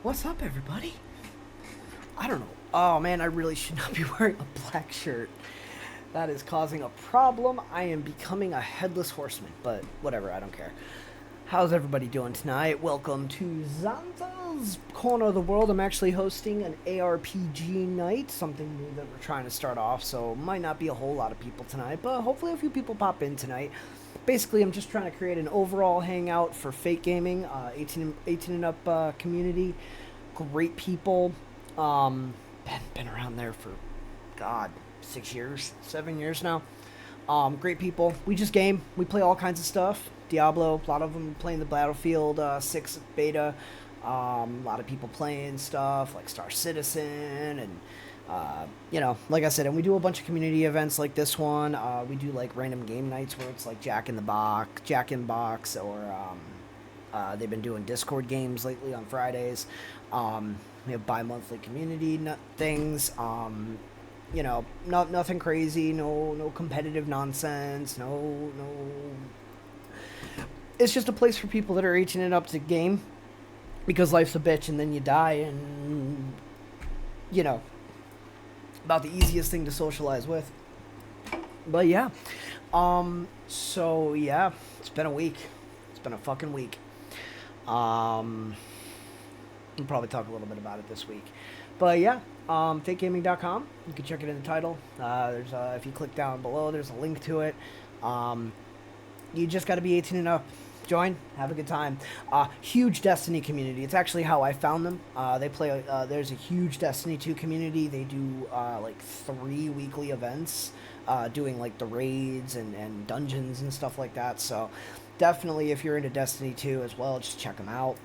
What's up, everybody? I don't know. Oh man, I really should not be wearing a black shirt. That is causing a problem. I am becoming a headless horseman, but whatever, I don't care. How's everybody doing tonight? Welcome to Xanther's Corner of the World. I'm actually hosting an ARPG night, something new that we're trying to start off, so might not be a whole lot of people tonight, but hopefully a few people pop in tonight. Basically, I'm just trying to create an overall hangout for Fate Gaming, 18 and up community. Great people. Been around there for, God, 6 years, 7 years now. Great people. We just game. We play all kinds of stuff. Diablo, a lot of them playing the Battlefield 6 beta. A lot of people playing stuff like Star Citizen and like I said, and we do a bunch of community events like this one. We do like random game nights where it's like Jack in Box, or they've been doing Discord games lately on Fridays. We have bi-monthly community things. Nothing crazy, no competitive nonsense, no. It's just a place for people that are 18 and up to game, because life's a bitch and then you die, and about the easiest thing to socialize with. But yeah, so yeah, it's been a week. It's been a fucking week. We'll probably talk a little bit about it this week. But yeah, fakegaming.com. You can check it in the title. There's if you click down below, there's a link to it. You just got to be 18 and up. Join, have a good time. Huge Destiny community. It's actually how I found them. They play. There's a huge Destiny 2 community. They do like 3 weekly events, doing like the raids and dungeons and stuff like that. So definitely, if you're into Destiny 2 as well, just check them out.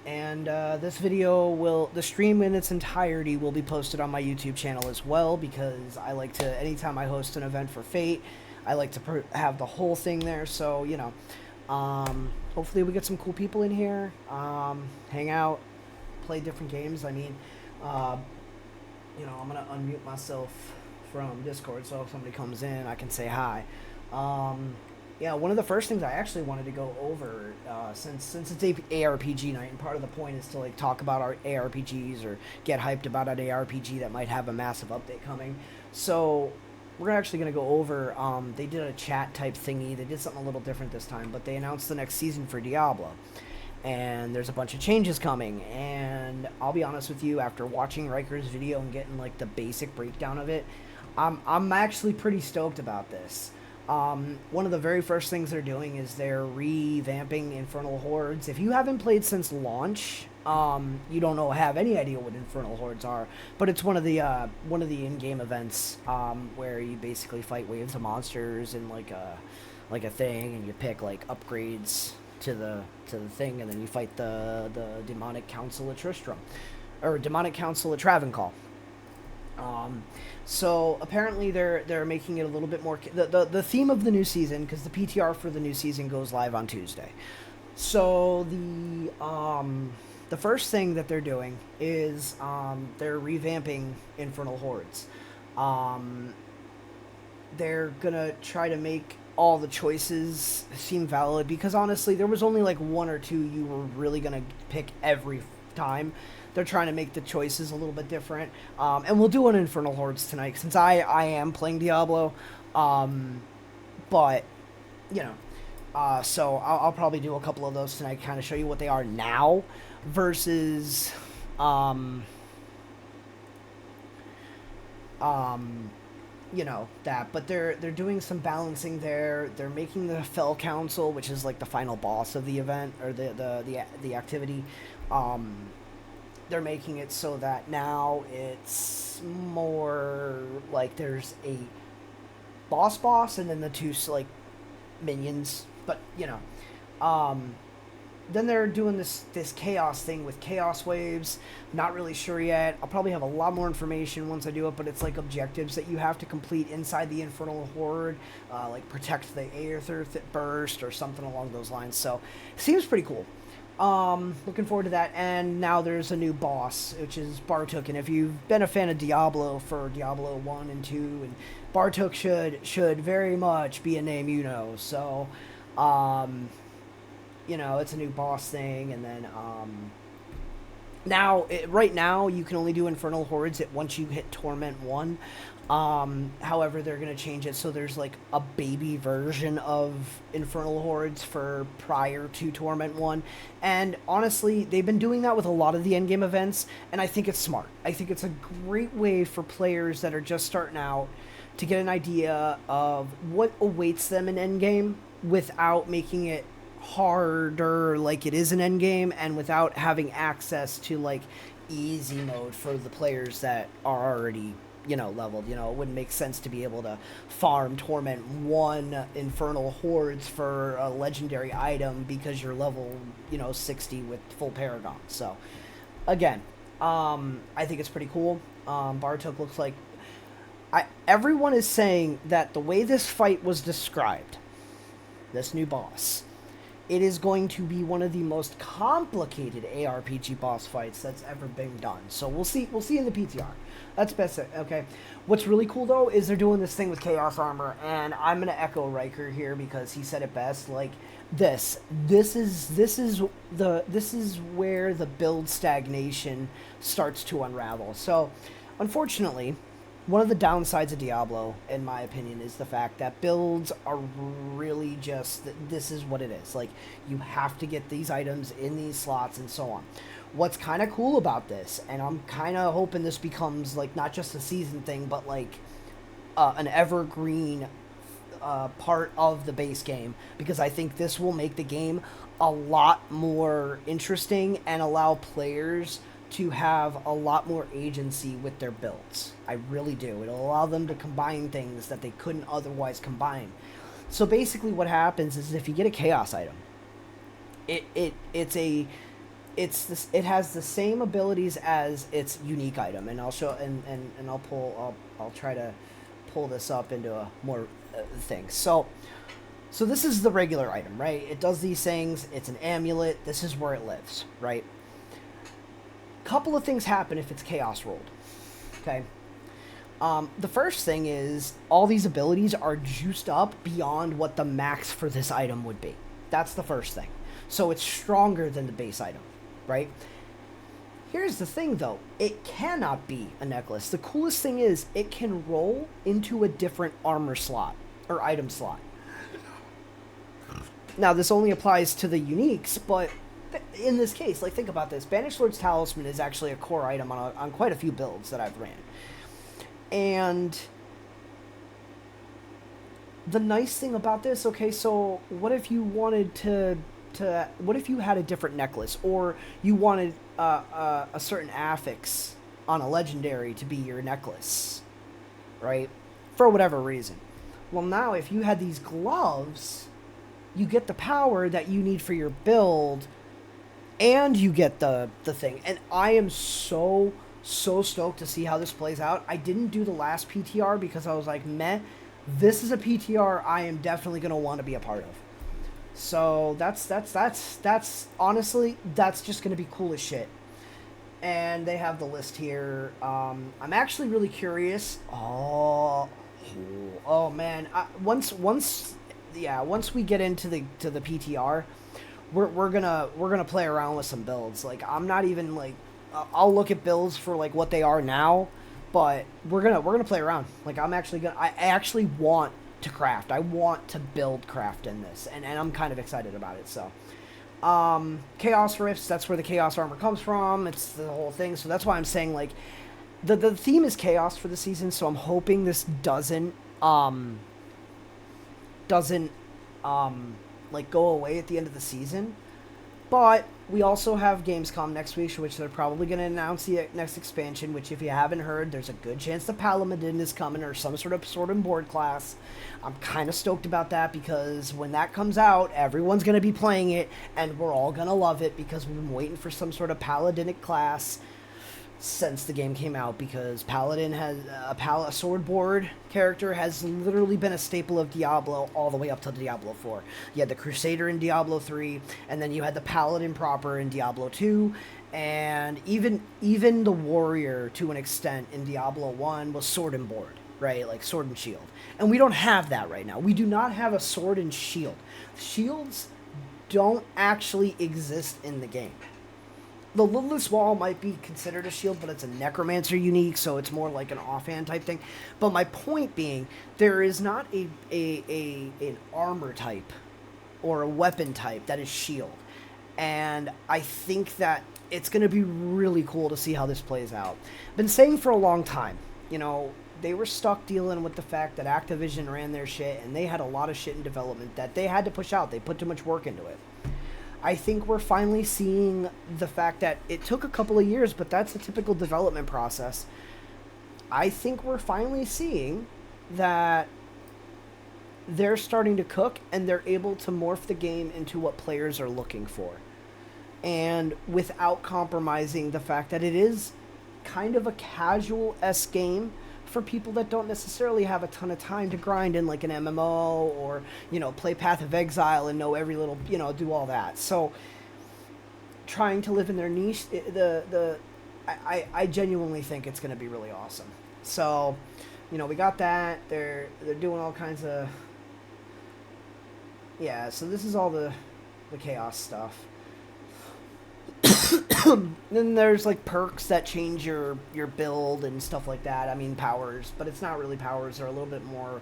This video the stream in its entirety will be posted on my YouTube channel as well, because I like to, anytime I host an event for Fate, I like to have the whole thing there. So, hopefully we get some cool people in here, hang out, play different games. I mean, I'm going to unmute myself from Discord, so if somebody comes in, I can say hi. Yeah, one of the first things I actually wanted to go over, since it's ARPG night, and part of the point is to like talk about our ARPGs or get hyped about an ARPG that might have a massive update coming. So we're actually going to go over, they did a chat type thingy. They did something a little different this time, but they announced the next season for Diablo. And there's a bunch of changes coming, and I'll be honest with you, after watching Riker's video and getting like the basic breakdown of it, I'm actually pretty stoked about this. One of the very first things they're doing is they're revamping Infernal Hordes. If you haven't played since launch, you don't have any idea what Infernal Hordes are, but it's one of the in-game events, where you basically fight waves of monsters in like a thing, and you pick like upgrades to the thing, and then you fight the demonic council of Tristram, or demonic council of Travancore. So apparently they're making it a little bit more the theme of the new season, because the PTR for the new season goes live on Tuesday. So the first thing that they're doing is they're revamping Infernal Hordes. They're gonna try to make all the choices seem valid, because honestly there was only like 1 or 2 you were really gonna pick every time. They're trying to make the choices a little bit different. And we'll do an Infernal Hordes tonight, since I am playing Diablo. But, so I'll probably do a couple of those tonight, kind of show you what they are now versus, that. But they're doing some balancing there. They're making the Fell Council, which is like the final boss of the event, or the activity, they're making it so that now it's more like there's a boss and then the 2 like minions. But then they're doing this chaos thing with chaos waves. Not really sure yet. I'll probably have a lot more information once I do it, but it's like objectives that you have to complete inside the Infernal Horde, like protect the Aether Burst or something along those lines. So seems pretty cool. Looking forward to that. And now there's a new boss, which is Bartok. And if you've been a fan of Diablo for Diablo 1 and 2, and Bartok should very much be a name you know. So, it's a new boss thing. And then, Now, right now, you can only do Infernal Hordes once you hit Torment 1. However, they're going to change it so there's like a baby version of Infernal Hordes for prior to Torment 1. And honestly, they've been doing that with a lot of the endgame events, and I think it's smart. I think it's a great way for players that are just starting out to get an idea of what awaits them in endgame without making it harder like it is an endgame, and without having access to like easy mode for the players that are already leveled. It wouldn't make sense to be able to farm Torment 1 Infernal Hordes for a legendary item because you're level 60 with full Paragon. So again, I think it's pretty cool. Bartok looks like everyone is saying that the way this fight was described, this new boss, it is going to be one of the most complicated ARPG boss fights that's ever been done. So we'll see. We'll see in the PTR. That's best. Okay. What's really cool though is they're doing this thing with Chaos Armor, and I'm gonna echo Riker here because he said it best. Like this is where the build stagnation starts to unravel. So, unfortunately, one of the downsides of Diablo, in my opinion, is the fact that builds are really just, this is what it is. Like, you have to get these items in these slots and so on. What's kind of cool about this, and I'm kind of hoping this becomes, like, not just a season thing, but, like, an evergreen part of the base game, because I think this will make the game a lot more interesting and allow players to have a lot more agency with their builds. I really do. It'll allow them to combine things that they couldn't otherwise combine. So basically what happens is if you get a chaos item, it has the same abilities as its unique item, and I'll show and I'll try to pull this up into a more thing. So this is the regular item, right? It does these things. It's an amulet. This is where it lives, right? Couple of things happen if it's chaos rolled. Okay. The first thing is all these abilities are juiced up beyond what the max for this item would be. That's the first thing. So it's stronger than the base item, right? Here's the thing though, it cannot be a necklace. The coolest thing is it can roll into a different armor slot or item slot. Now this only applies to the uniques, but in this case, like, think about this. Banished Lord's Talisman is actually a core item on quite a few builds that I've ran. And the nice thing about this, okay, so what if you wanted what if you had a different necklace, or you wanted a certain affix on a legendary to be your necklace, right? For whatever reason. Well, now if you had these gloves, you get the power that you need for your build, and you get the thing. And I am so stoked to see how this plays out. I didn't do the last PTR because I was like, meh, this is a PTR I am definitely going to want to be a part of. So that's honestly, that's just going to be cool as shit. And they have the list here. I'm actually really curious. Oh man. Once we get into the PTR, we're gonna play around with some builds. Like, I'm not even like, I'll look at builds for like what they are now, but we're gonna play around. Like, I actually want to craft. I want to build craft in this, and I'm kind of excited about it. So, Chaos Rifts, that's where the Chaos Armor comes from. It's the whole thing. So that's why I'm saying, like, the theme is chaos for the season. So I'm hoping this doesn't like go away at the end of the season. But we also have Gamescom next week, which they're probably going to announce the next expansion, which, if you haven't heard, there's a good chance the Paladin is coming, or some sort of sword and board class. I'm kind of stoked about that, because when that comes out, everyone's going to be playing it, and we're all going to love it, because we've been waiting for some sort of Paladinic class since the game came out, because Paladin has a sword board character has literally been a staple of Diablo all the way up to Diablo 4. You had the Crusader in Diablo 3, and then you had the Paladin proper in Diablo 2, and even the Warrior, to an extent, in Diablo 1 was sword and board, right? Like sword and shield. And we don't have that right now. We do not have a sword and shield. Shields don't actually exist in the game. the Lidless Wall might be considered a shield, but it's a Necromancer unique, so it's more like an offhand type thing. But my point being, there is not an armor type or a weapon type that is shield. And I think that it's going to be really cool to see how this plays out. Been saying for a long time, you know, they were stuck dealing with the fact that Activision ran their shit and they had a lot of shit in development that they had to push out. They put too much work into it. I think we're finally seeing the fact that it took a couple of years, but that's a typical development process. I think we're finally seeing that they're starting to cook and they're able to morph the game into what players are looking for. And without compromising the fact that it is kind of a casual-esque game for people that don't necessarily have a ton of time to grind in like an MMO or, you know, play Path of Exile and know every little, you know, do all that. So trying to live in their niche, I genuinely think it's going to be really awesome. So, you know, we got that. They're doing all kinds of, yeah, so this is all the chaos stuff. Then there's like perks that change your build and stuff like that. I mean powers, but it's not really powers. They're a little bit more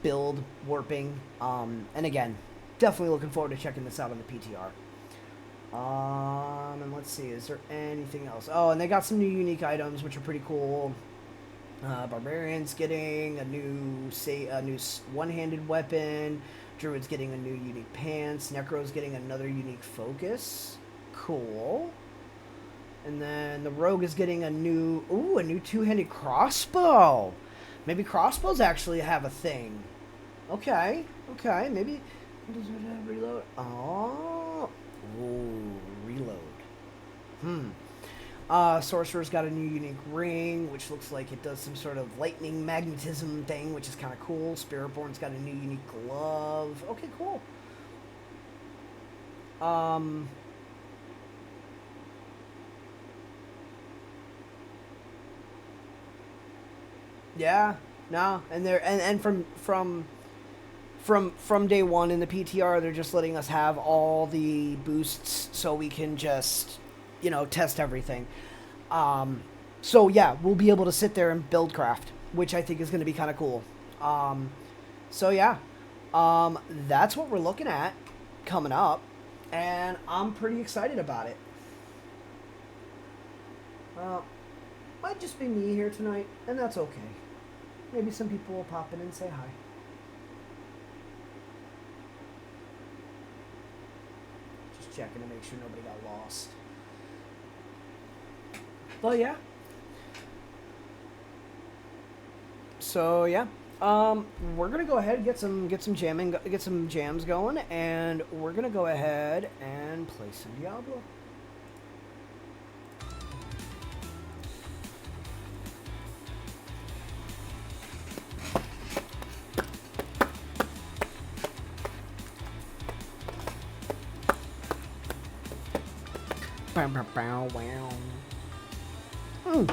build warping. And again, definitely looking forward to checking this out on the PTR. And let's see, is there anything else? Oh, and they got some new unique items, which are pretty cool. Barbarian's getting a new one-handed weapon. Druid's getting a new unique pants. Necro's getting another unique focus. Cool. And then the rogue is getting a new two-handed crossbow. Maybe crossbows actually have a thing. Okay, maybe. Does it have reload? Oh, reload. Sorcerer's got a new unique ring, which looks like it does some sort of lightning magnetism thing, which is kind of cool. Spiritborn's got a new unique glove. Okay, cool. Yeah, no, and they're and from day one in the PTR, they're just letting us have all the boosts so we can just, you know, test everything. So yeah, we'll be able to sit there and build craft, which I think is going to be kind of cool. So yeah, that's what we're looking at coming up, and I'm pretty excited about it. Might just be me here tonight, and that's okay. Maybe some people will pop in and say hi. Just checking to make sure nobody got lost. Well, yeah. So yeah, we're gonna go ahead and get some jams going, and we're gonna go ahead and play some Diablo. Wow. I'm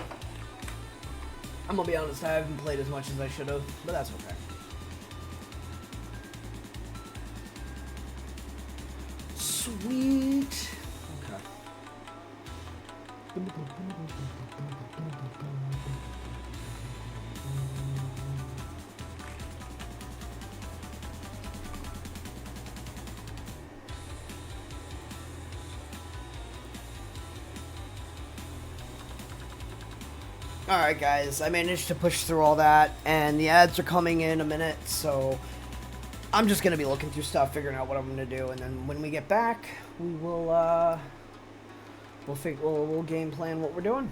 gonna be honest, I haven't played as much as I should have, but that's okay. Sweet. Okay. Alright guys, I managed to push through all that, and the ads are coming in a minute, so I'm just going to be looking through stuff, figuring out what I'm going to do, and then when we get back, we will, we'll game plan what we're doing.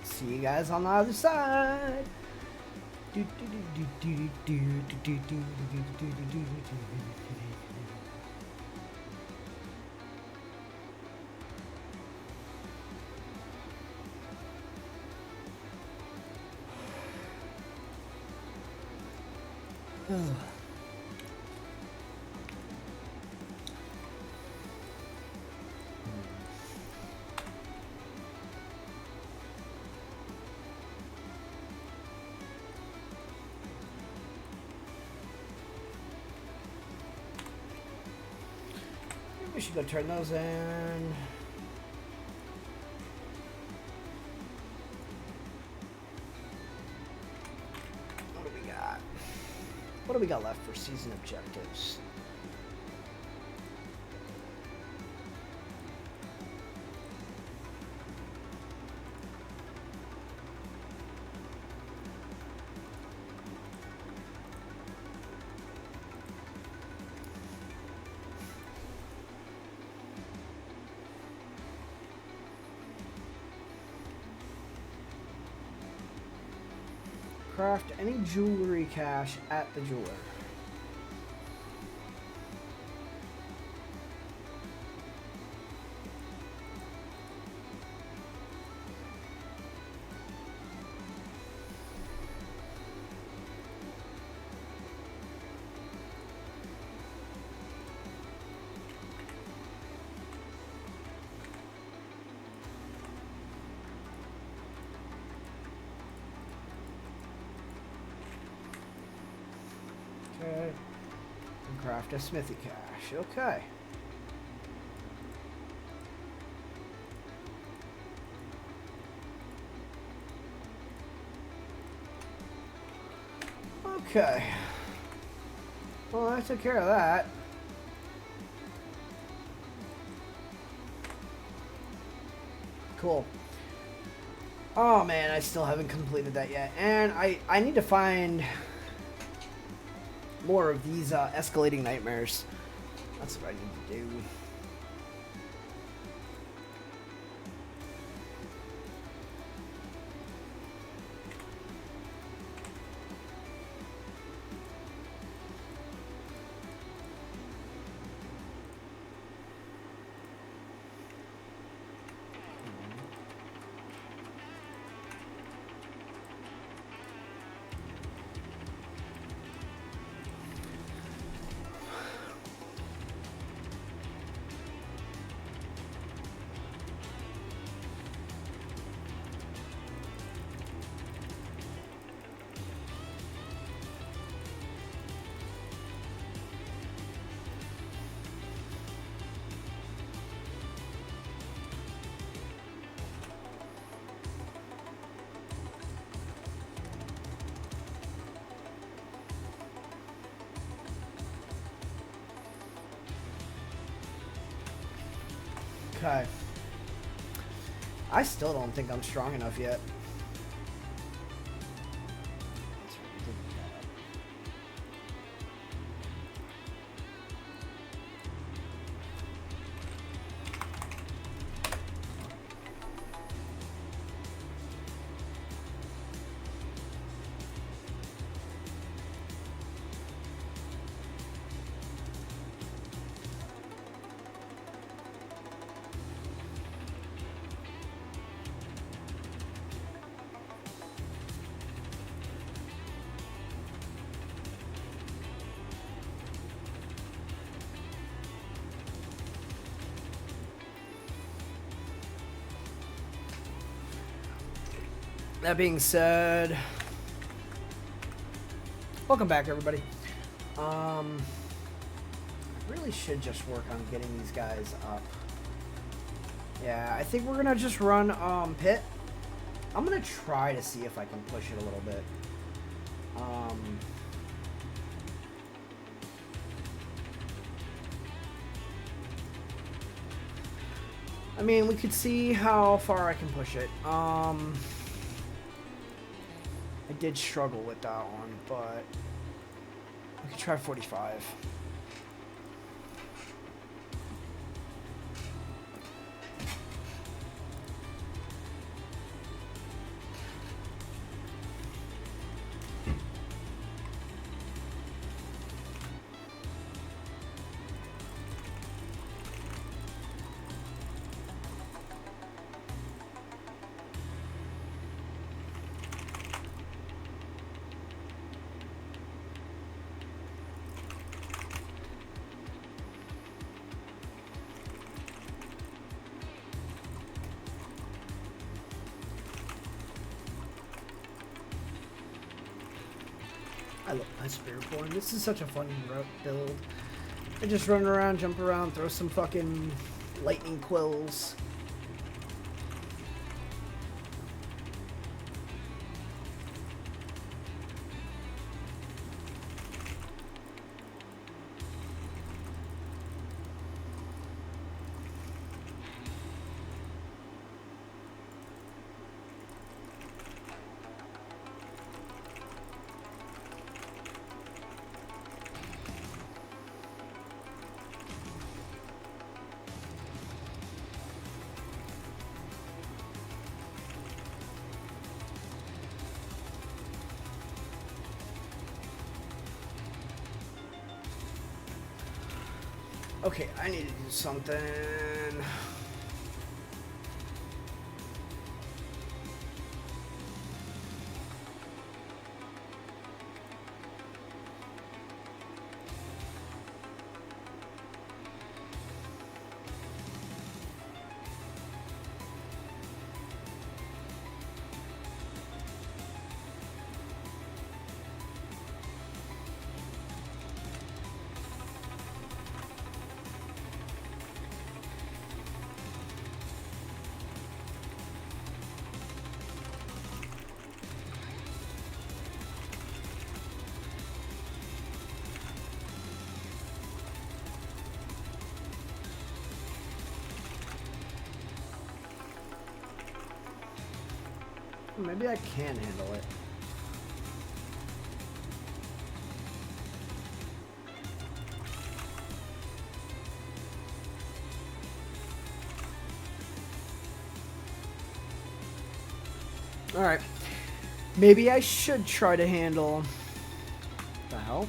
See you guys on the other side. We should go turn those in. What do we got? What do we got left for season objectives? Craft any jewelry cache at the jeweler. Okay. And craft a smithy cache. Okay. Okay. Well, I took care of that. Cool. Oh man, I still haven't completed that yet. And I need to find more of these escalating nightmares. That's what I need to do. Okay. I still don't think I'm strong enough yet. That being said, welcome back, everybody. I really should just work on getting these guys up. Yeah, I think we're gonna just run pit. I'm gonna try to see if I can push it a little bit. I mean, we could see how far I can push it. I did struggle with that one, but we could try 45. I love my Spearborn. This is such a fun build. I just run around, jump around, throw some fucking lightning quills. Okay, I need to do something. Maybe I can handle it. Alright. Maybe I should try to handle... the hell?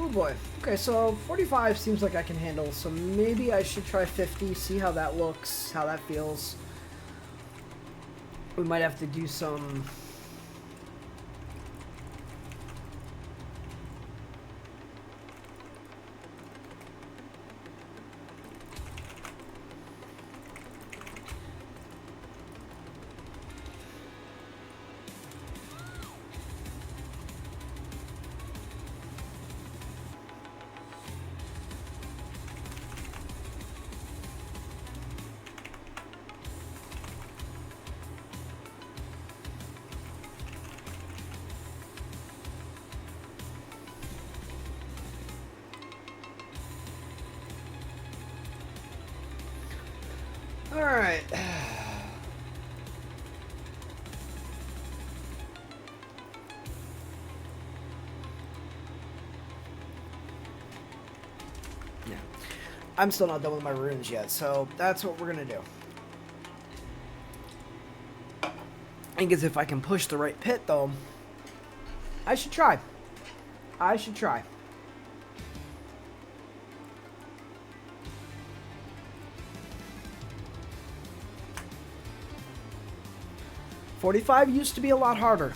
Oh boy. Okay, so 45 seems like I can handle, so maybe I should try 50, see how that looks, how that feels. We might have to do some... Alright. Yeah. I'm still not done with my runes yet, so that's what we're gonna do. I think as if I can push the right pit, though, I should try. I should try. .45 used to be a lot harder.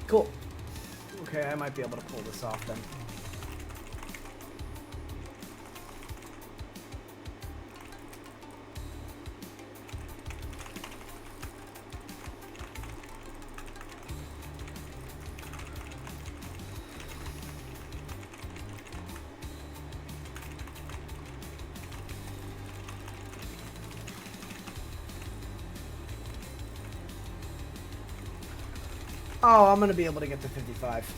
Cool. Okay, I might be able to pull this off then. Oh, I'm gonna be able to get to 55.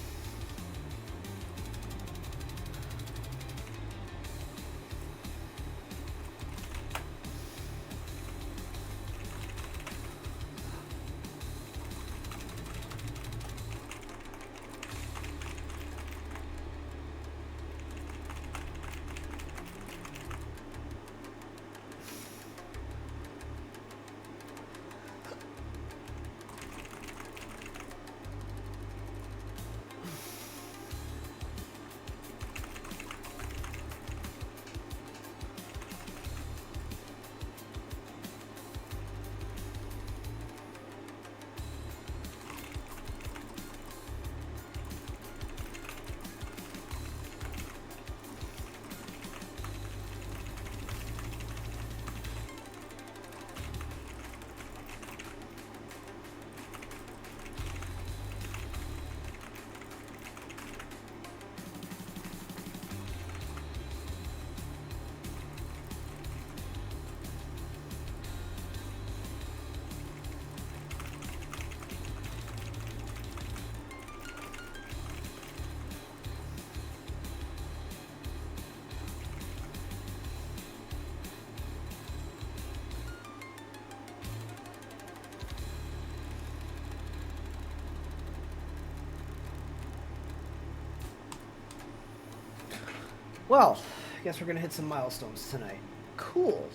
Well, I guess we're gonna hit some milestones tonight. Cool.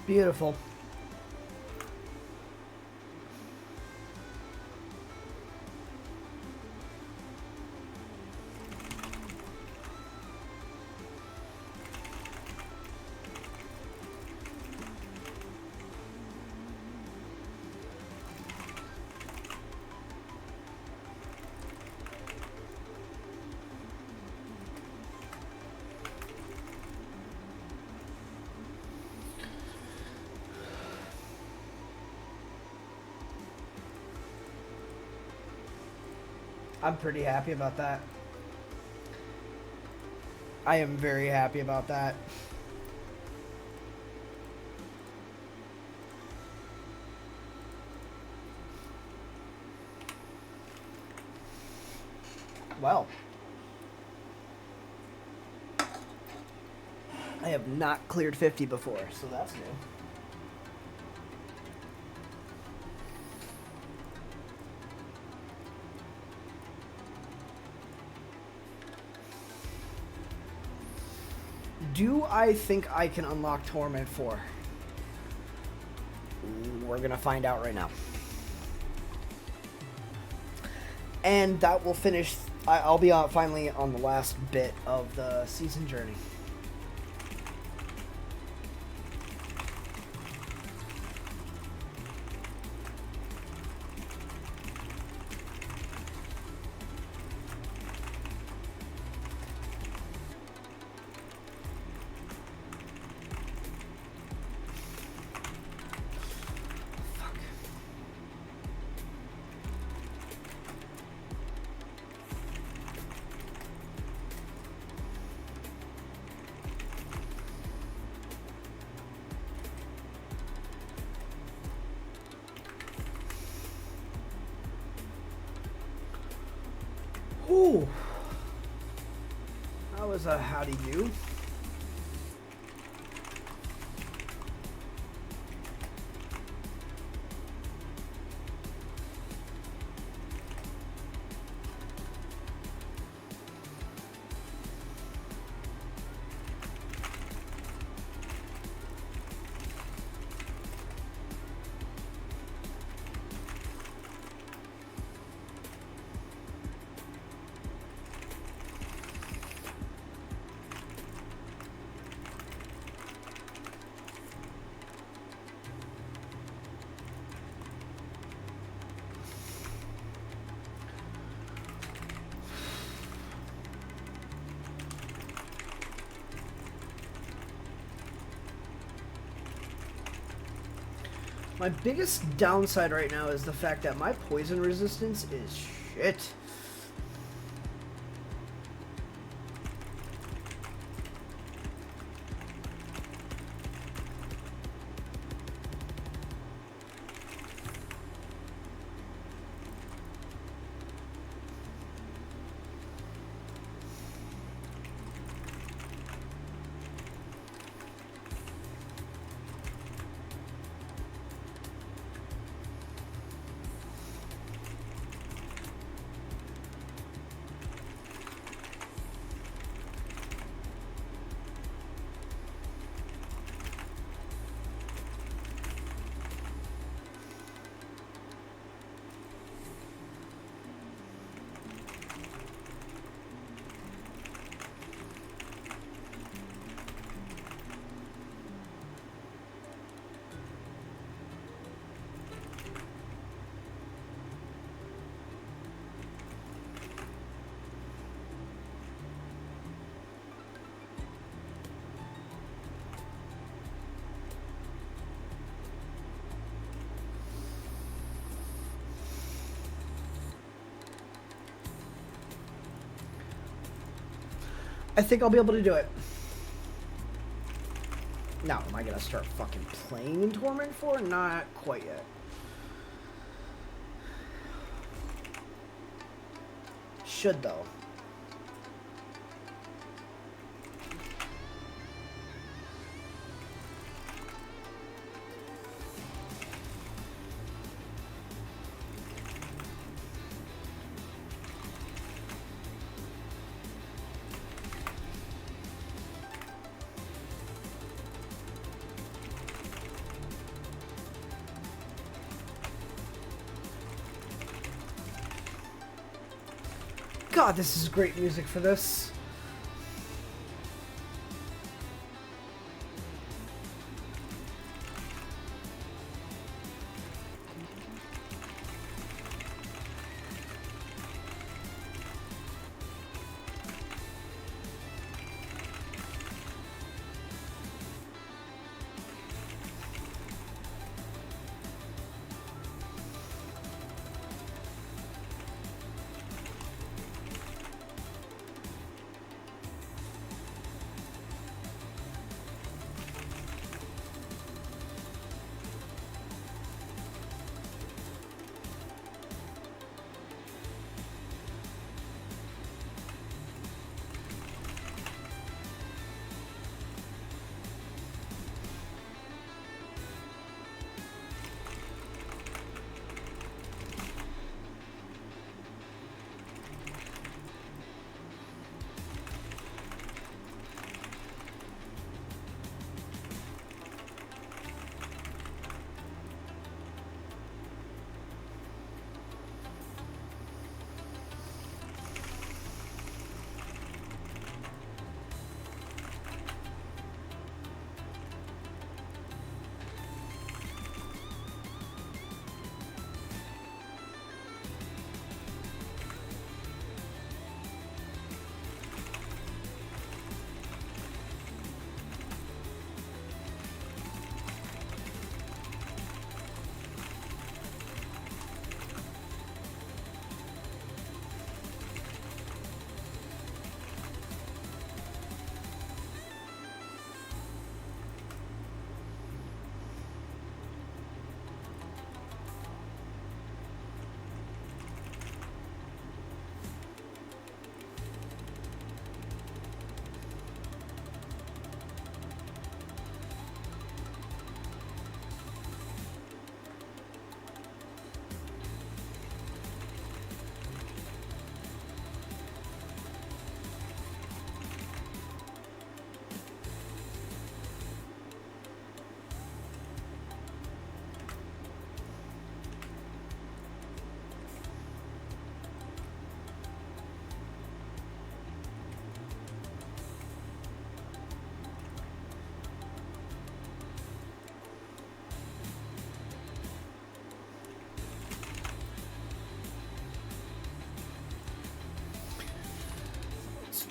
Beautiful. I'm pretty happy about that. I am very happy about that. Well, I have not cleared 50 before, so that's new. Do I think I can unlock Torment 4? We're going to find out right now. And that will finish. I'll be finally on the last bit of the season journey. Ooh. That was a howdy do. My biggest downside right now is the fact that my poison resistance is shit. I think I'll be able to do it. Now, am I going to start fucking playing in Torment 4? Not quite yet. Should, though. God, this is great music for this.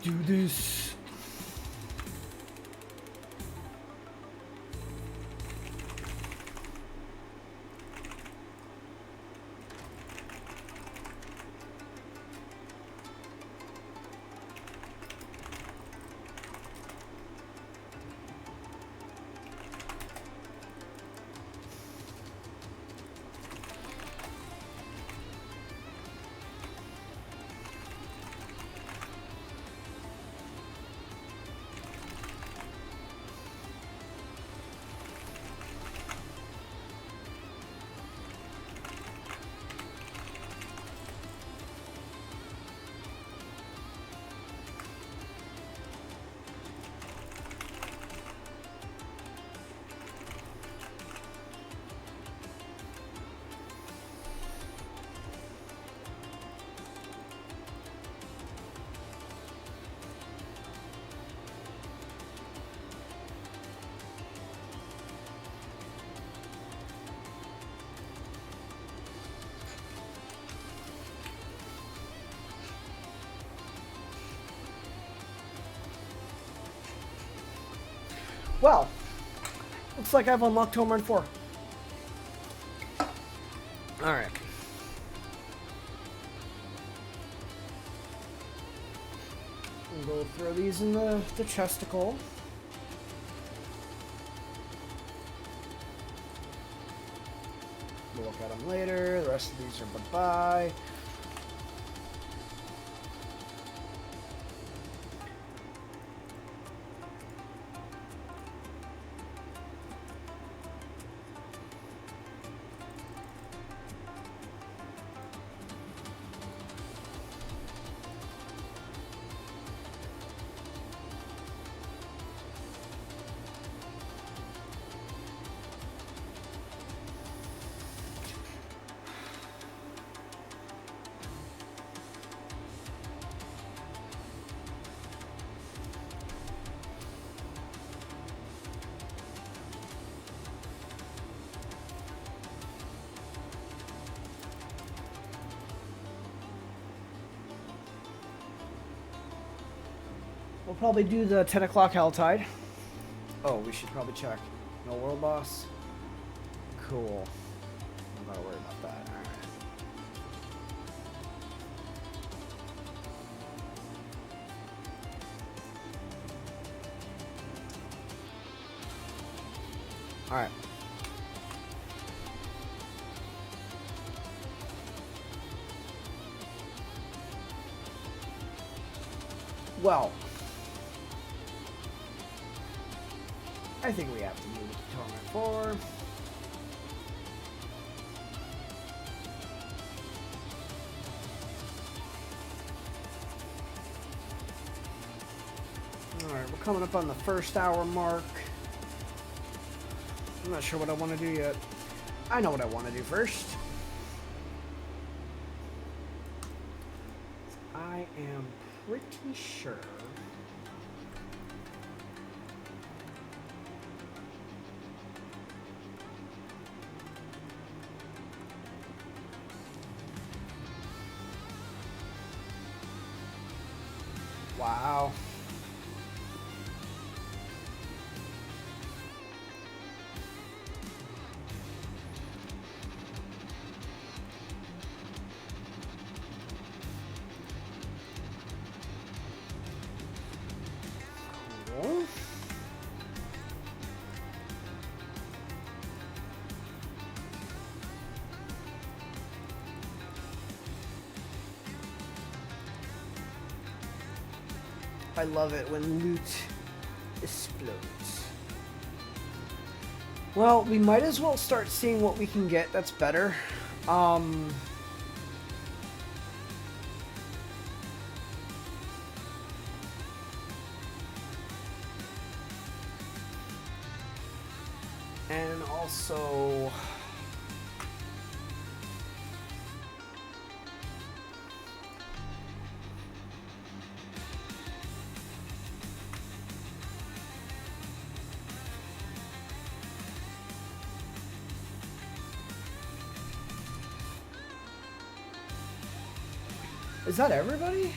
do this. Well, looks like I've unlocked Home Run 4. Alright. We'll go throw these in the chesticle. We'll look at them later. The rest of these are bye-bye. We'll probably do the 10 o'clock Helltide. Oh, we should probably check. No world boss. Cool. I'm not worried about that. Alright. Well, I think we have to move it to Torment 4. Alright, we're coming up on the first hour mark. I'm not sure what I want to do yet. I know what I want to do first. I am pretty sure. Wow. Cool. I love it when loot explodes. Well, we might as well start seeing what we can get that's better. And also... Is that everybody?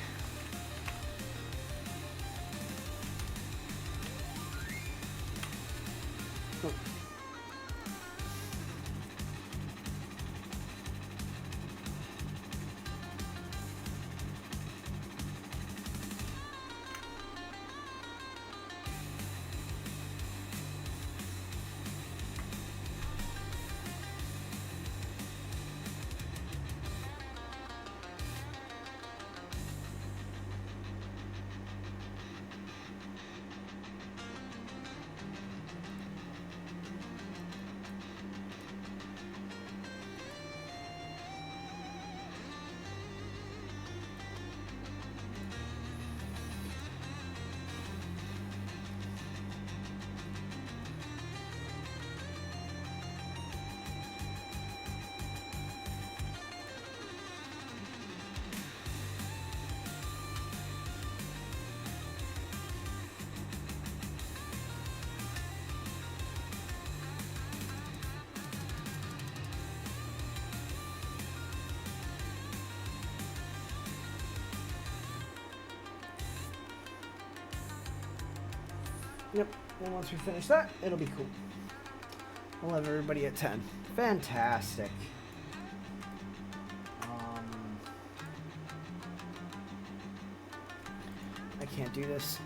Yep. And once we finish that, it'll be cool. We'll have everybody at 10. Fantastic. I can't do this.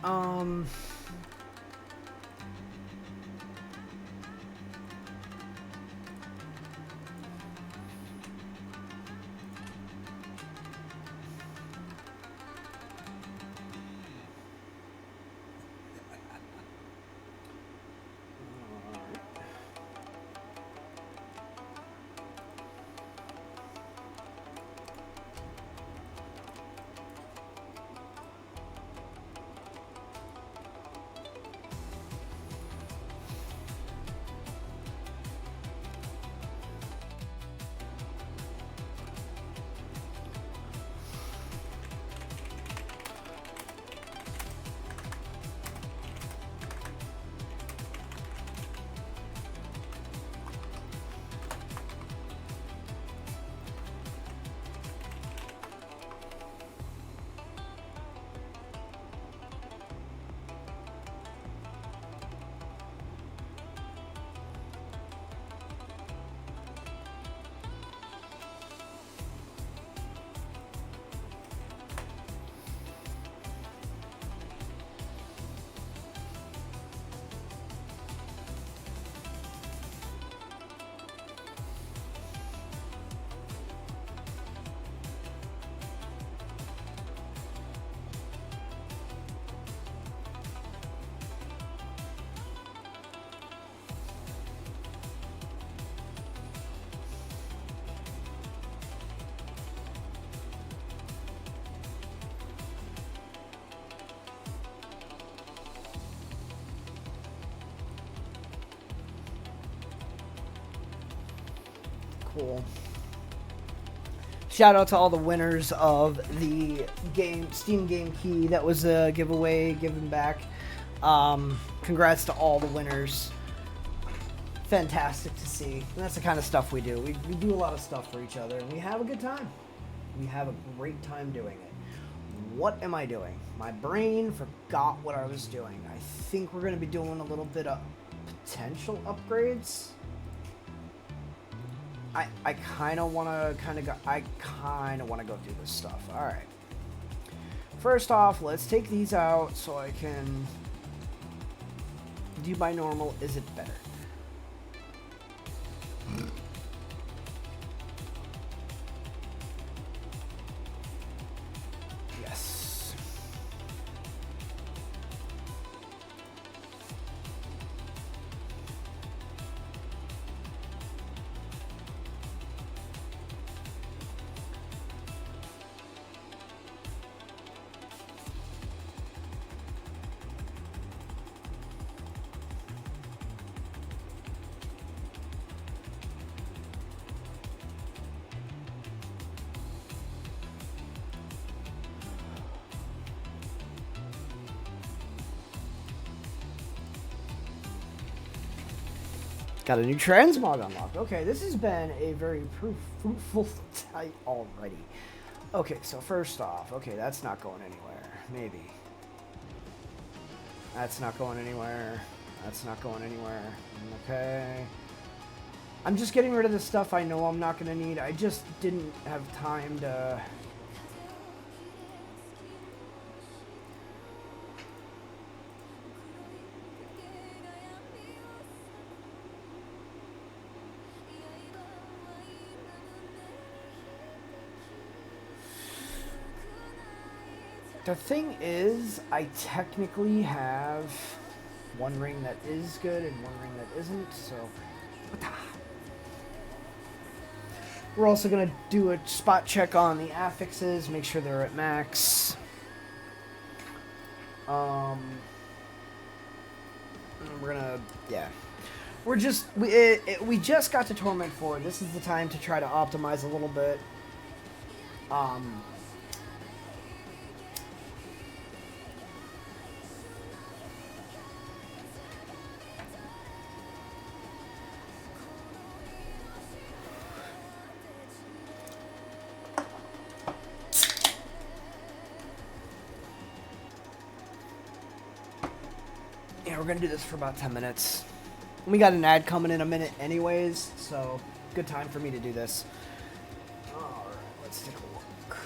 Cool. Shout out to all the winners of the Steam game key that was a giveaway given back. Congrats to all the winners. Fantastic to see. And that's the kind of stuff we do. We do a lot of stuff for each other, and we have a good time. We have a great time doing it. What am I doing? My brain forgot what I was doing. I think we're going to be doing a little bit of potential upgrades. I kind of want to go through this stuff. All right. First off, let's take these out so I can do by normal. Is it better? Yes. Got a new transmog unlocked. Okay, this has been a very fruitful time already. Okay, so first off, okay, that's not going anywhere. Maybe. That's not going anywhere. That's not going anywhere. Okay. I'm just getting rid of the stuff I know I'm not going to need. I just didn't have time to... The thing is, I technically have one ring that is good and one ring that isn't, so... We're also going to do a spot check on the affixes, make sure they're at max. We're going to, yeah. We just got to Torment 4. This is the time to try to optimize a little bit. Yeah, we're gonna do this for about 10 minutes. We got an ad coming in a minute anyways, so good time for me to do this. Alright, let's take a look.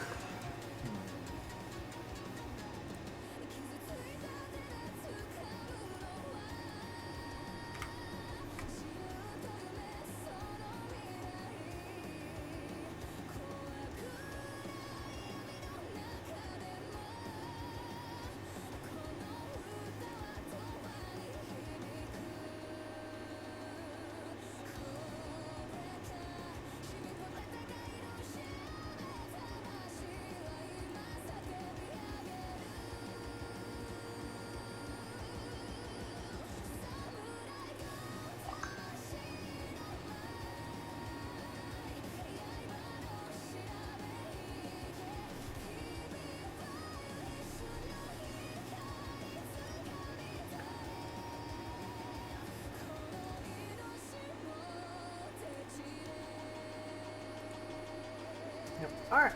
Yep. Alright.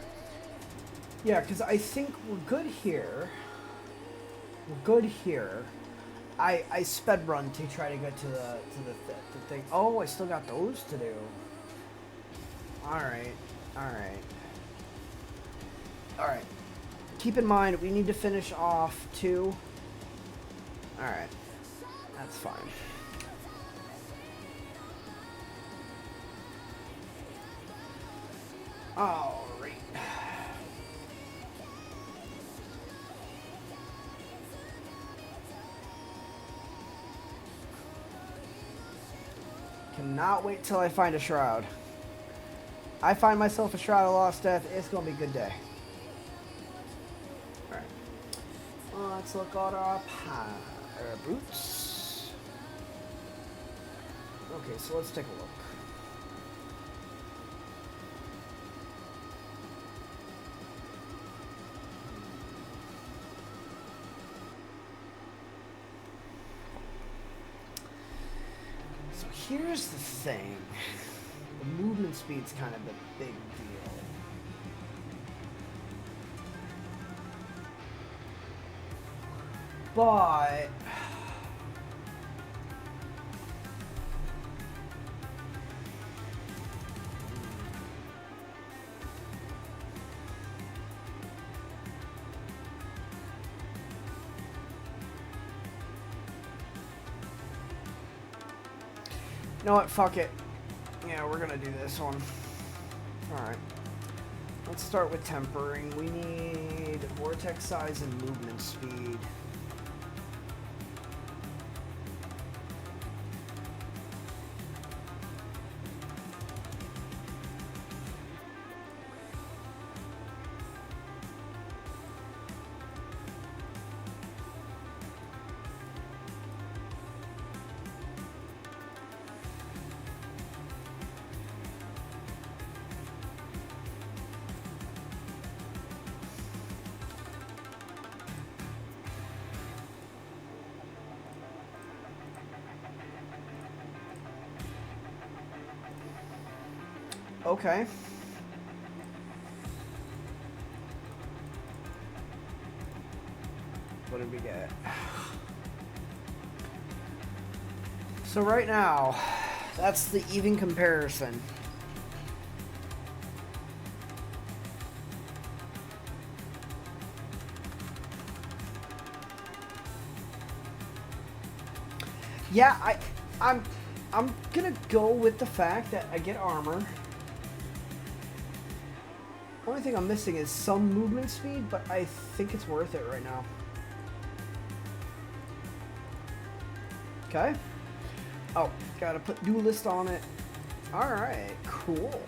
Yeah, because I think we're good here. We're good here. I sped run to try to get to the thing. Oh, I still got those to do. Alright. Alright. Alright. Keep in mind, we need to finish off 2. Alright. That's fine. Alright. Cannot wait till I find a shroud. I find myself a shroud of lost death, it's gonna be a good day. Alright. Let's look at our boots. Okay, so let's take a look. So here's the thing. The movement speed's kind of the big deal. But you know what? Fuck it. Yeah, we're gonna do this one. Alright. Let's start with tempering. We need vortex size and movement speed. Okay. What did we get? So right now, that's the even comparison. Yeah, I'm gonna go with the fact that I get armor. Only thing I'm missing is some movement speed, but I think it's worth it right now. Okay. Oh, gotta put duelist on it. Alright, cool.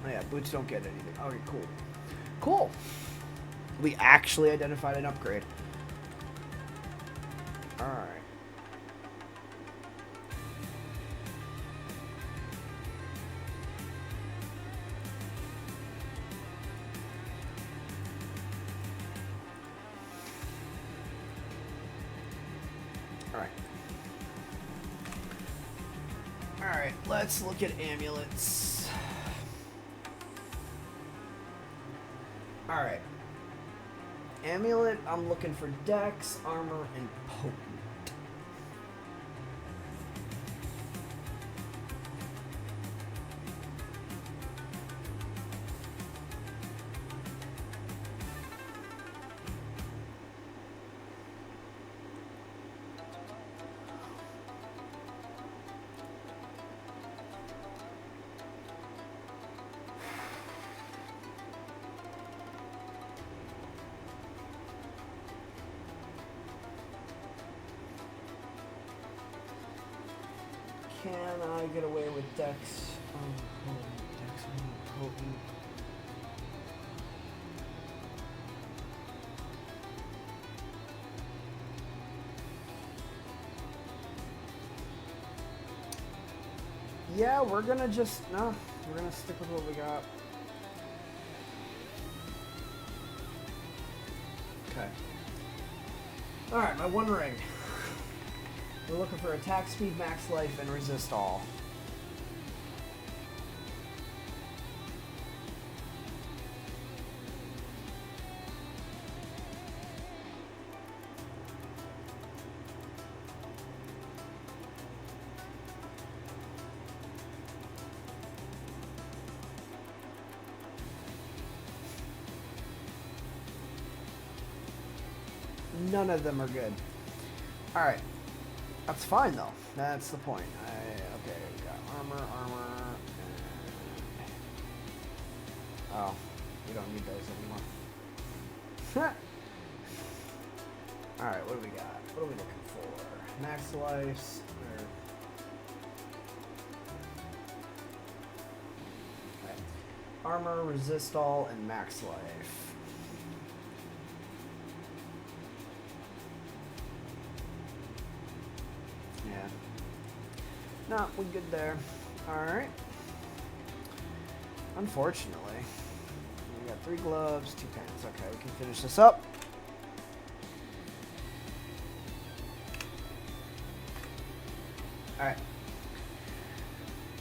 Oh yeah, boots don't get anything. Okay, cool. Cool. We actually identified an upgrade. Alright. Alright. Alright, let's look at amulets. Alright. Amulet, I'm looking for dex, armor, and potent. Can I get away with dex? Dex potent. Yeah, we're gonna just no. We're gonna stick with what we got. Okay. All right, my one ring. We're looking for attack speed, max life, and resist all. None of them are good. All right. That's fine, though. That's the point. Okay, we got armor. Oh, we don't need those anymore. Alright, what do we got? What are we looking for? Max life. Okay. Armor, resist all, and max life. Yeah. No, we're good there. Alright. Unfortunately. We got 3 gloves, 2 pants. Okay, we can finish this up. Alright.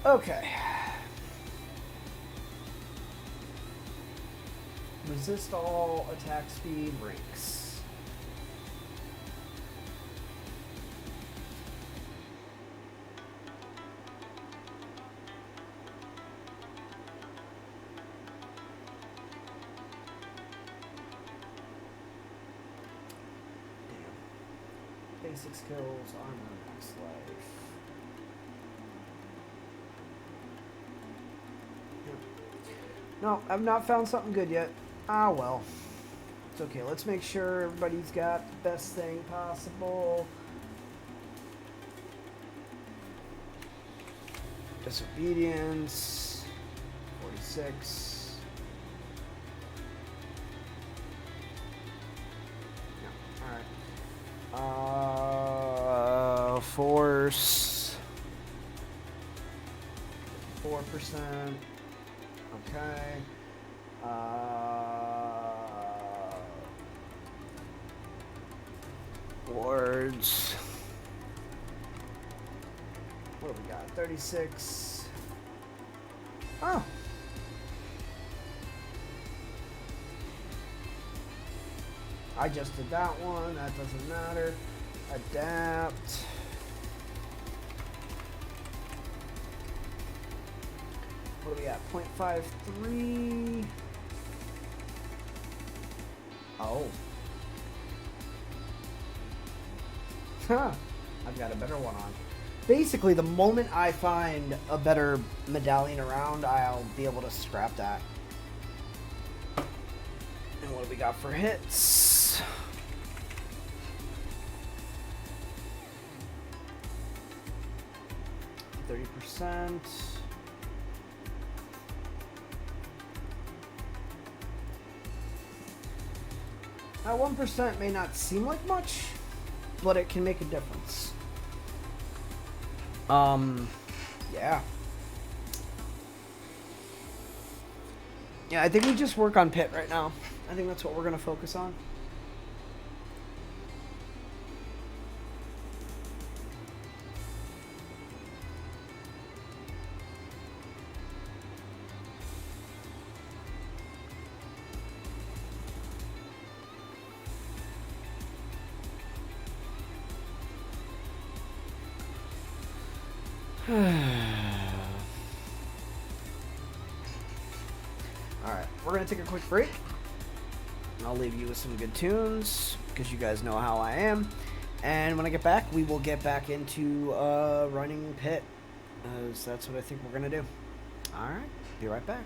Okay. Resist all, attack speed, ranks. Basic skills, armor, max life. Yep. No, I've not found something good yet. Ah, well. It's okay. Let's make sure everybody's got the best thing possible. Disobedience. 46. Yeah, alright. Force 4%. Okay. Words. What do we got? 36. Oh. I just did that one. That doesn't matter. Adapt. What do we got? 0.53. Oh. Huh. I've got a better one on. Basically, the moment I find a better medallion around, I'll be able to scrap that. And what do we got for hits? %. That 1% may not seem like much, but it can make a difference. Yeah. Yeah, I think we just work on pit right now. I think that's what we're going to focus on. Alright, we're going to take a quick break. I'll leave you with some good tunes, because you guys know how I am. And when I get back, we will get back into running pit, as that's what I think we're going to do. Alright, be right back.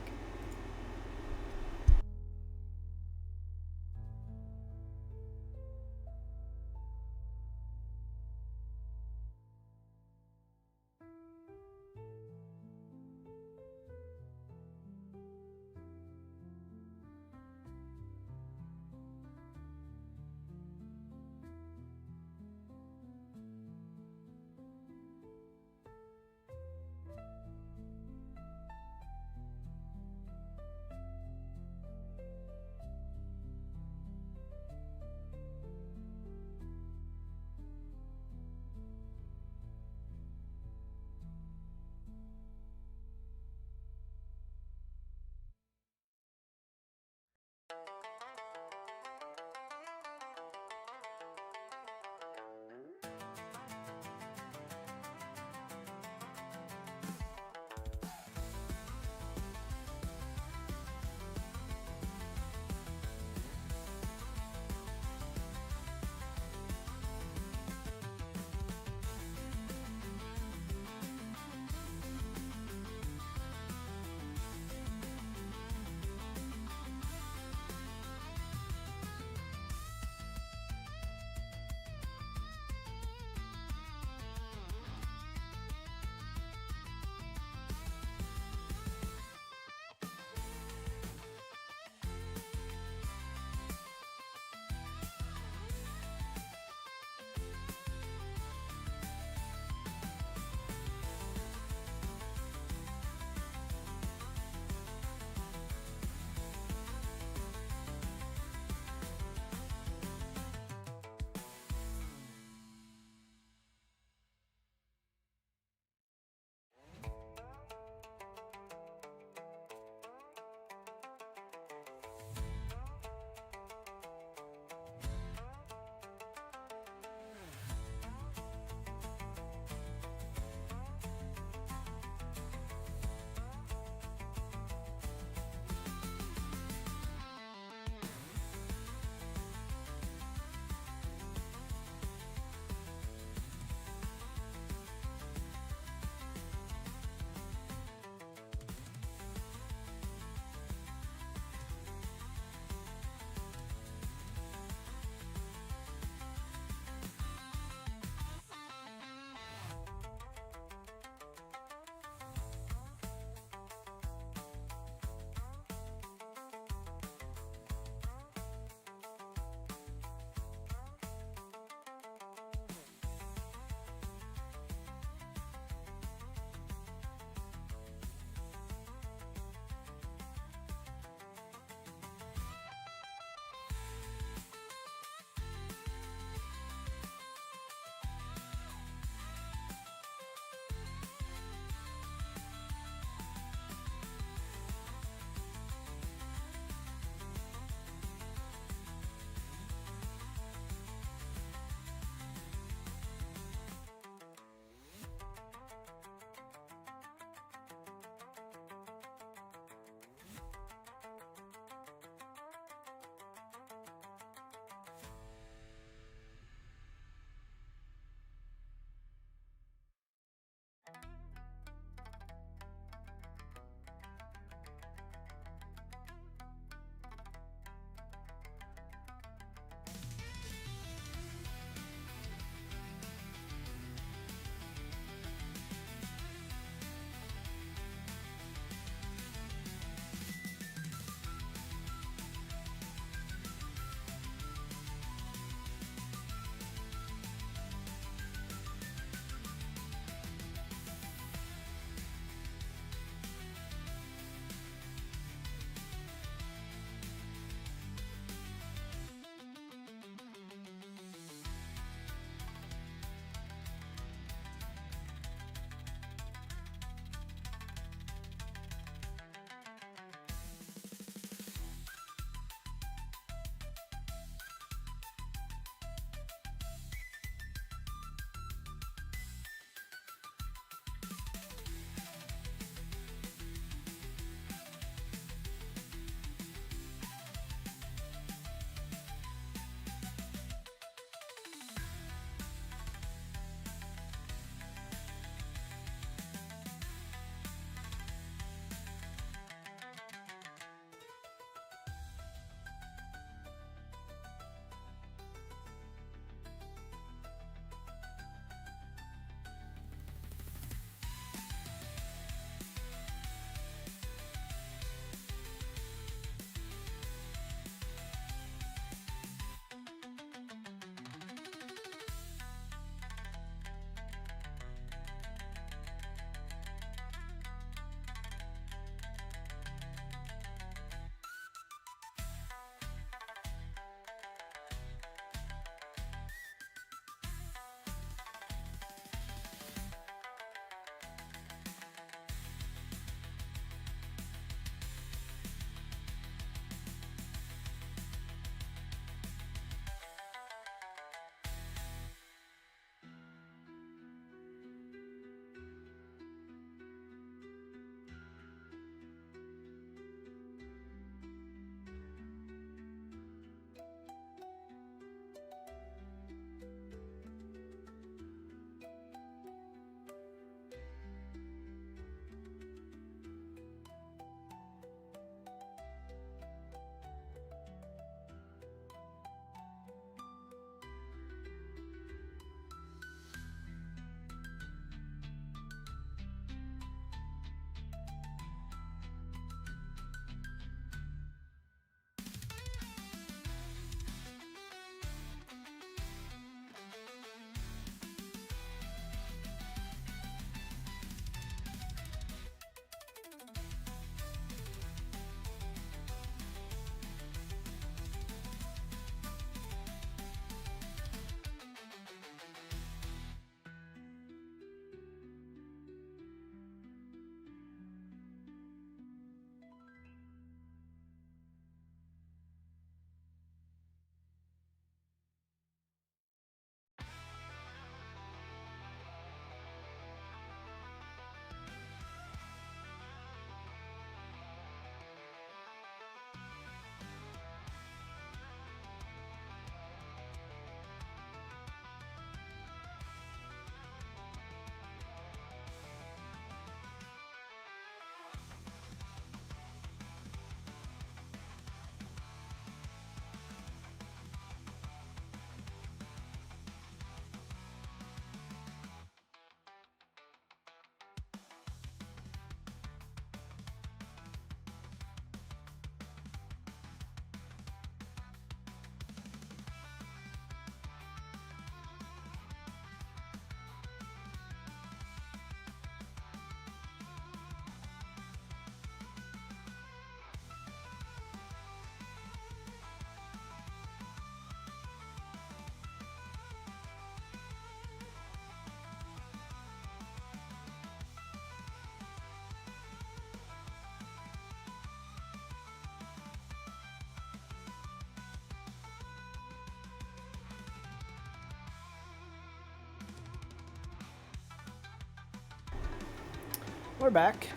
We're back.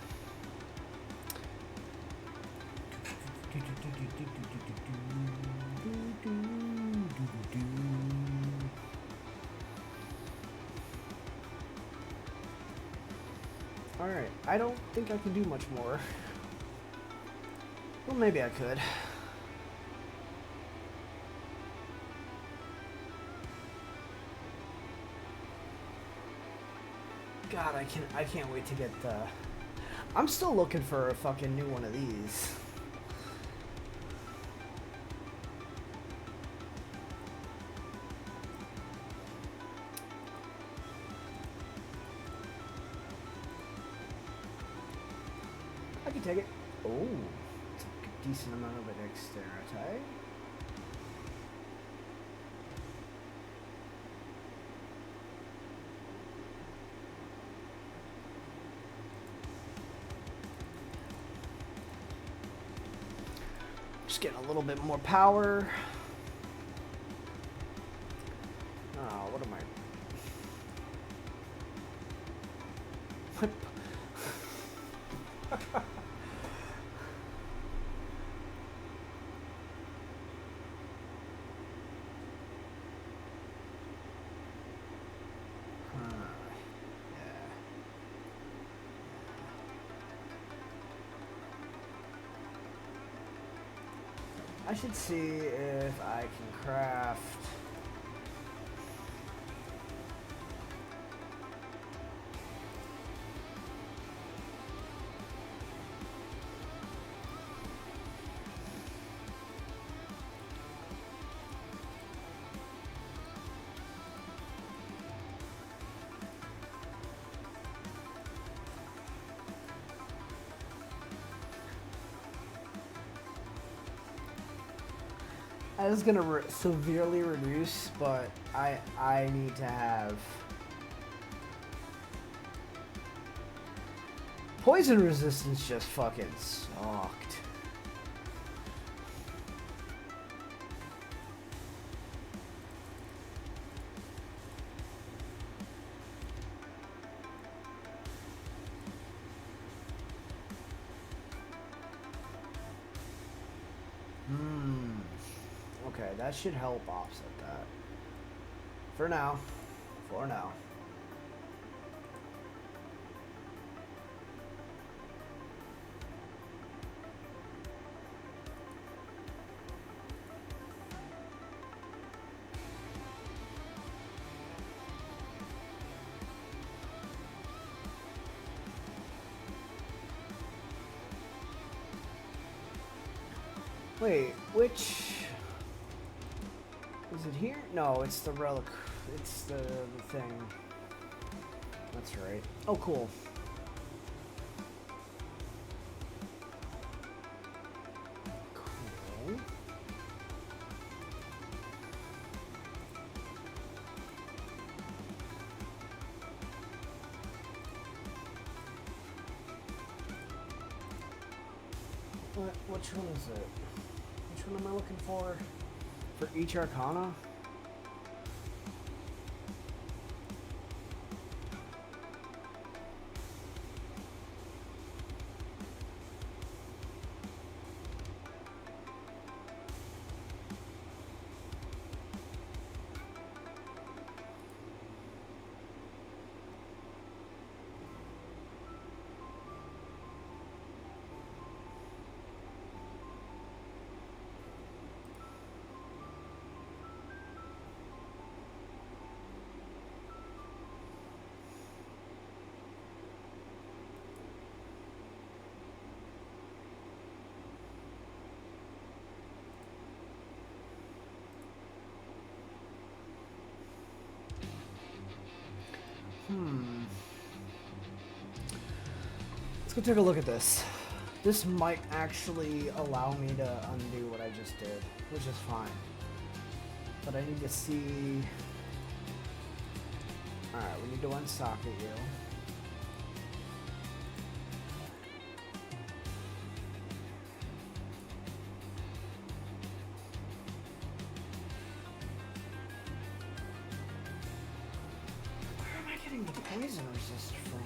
Alright, I don't think I can do much more. Well, maybe I could. God, I can't wait to get the... I'm still looking for a fucking new one of these. I can take it. Oh, it's a decent amount of dexterity. Just getting a little bit more power. Oh, what am I? I should see if I can craft. I was gonna severely reduce, but I need to have poison resistance. Just fucking sucked. Okay, that should help offset that. For now. For now. Wait, which... Is it here? No, it's the relic. It's the thing. That's right. Oh, cool. Cool. Which one is it? Which one am I looking for? For each arcana? Let's go take a look at this. This might actually allow me to undo what I just did, which is fine. But I need to see... Alright, we need to unsocket you. Where am I getting the poison resist from?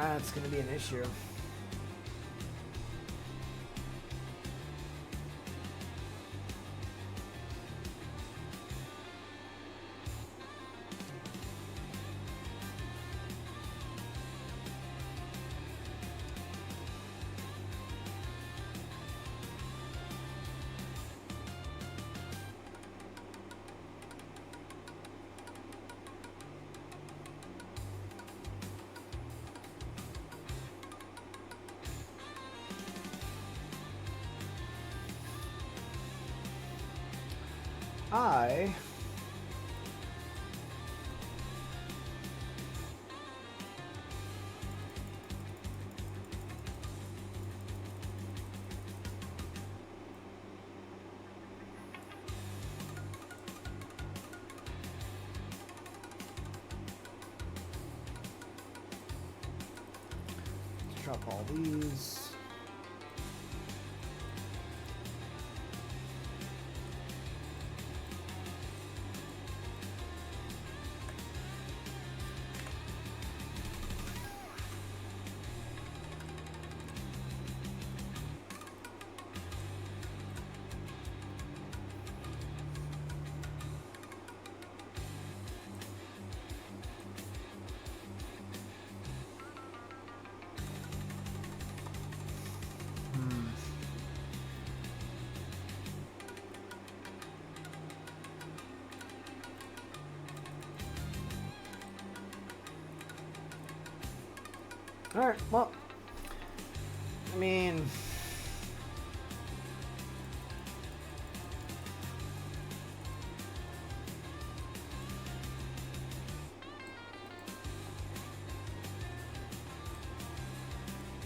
That's going to be an issue. I drop all these. Alright, well, I mean,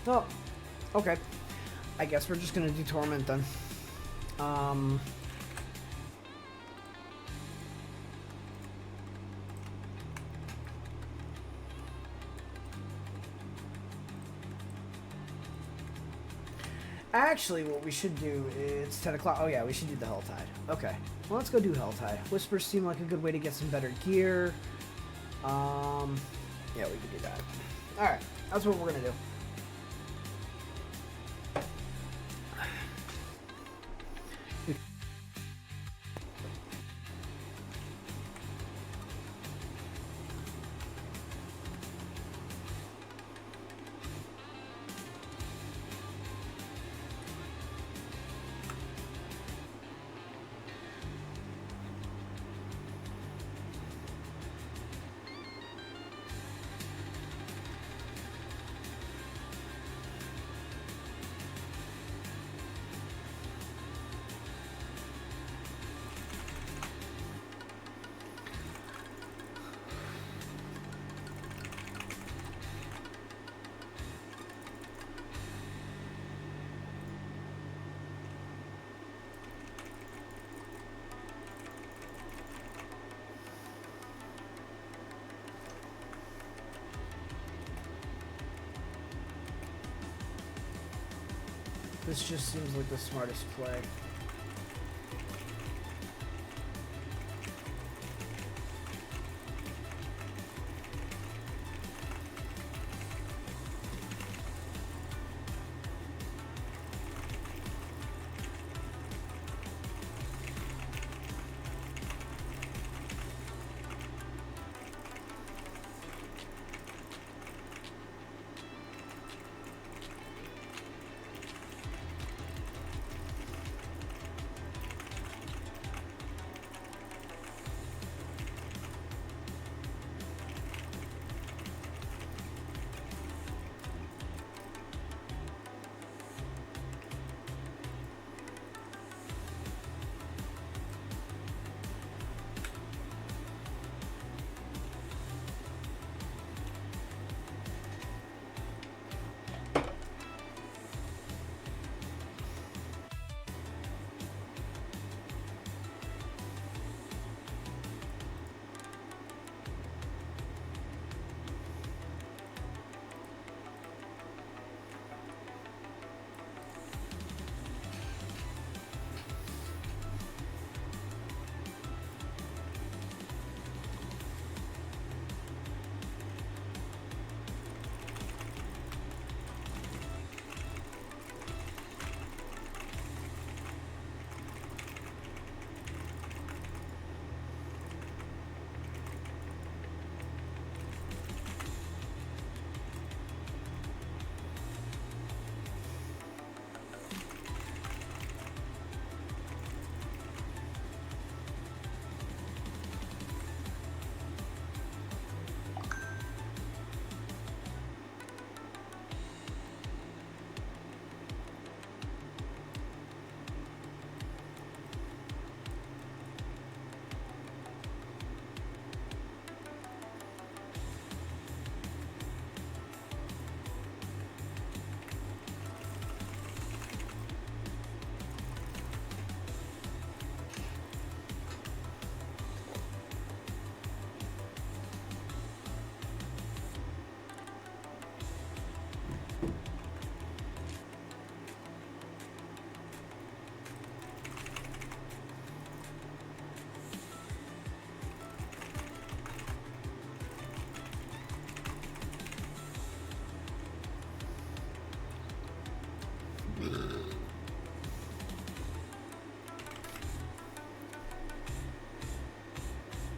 oh, okay. I guess we're just gonna do Torment then. Actually, what we should do is 10 o'clock. Oh, yeah, we should do the Helltide. Okay. Well, let's go do Helltide. Whispers seem like a good way to get some better gear. Yeah, we can do that. Alright, that's what we're going to do. This just seems like the smartest play.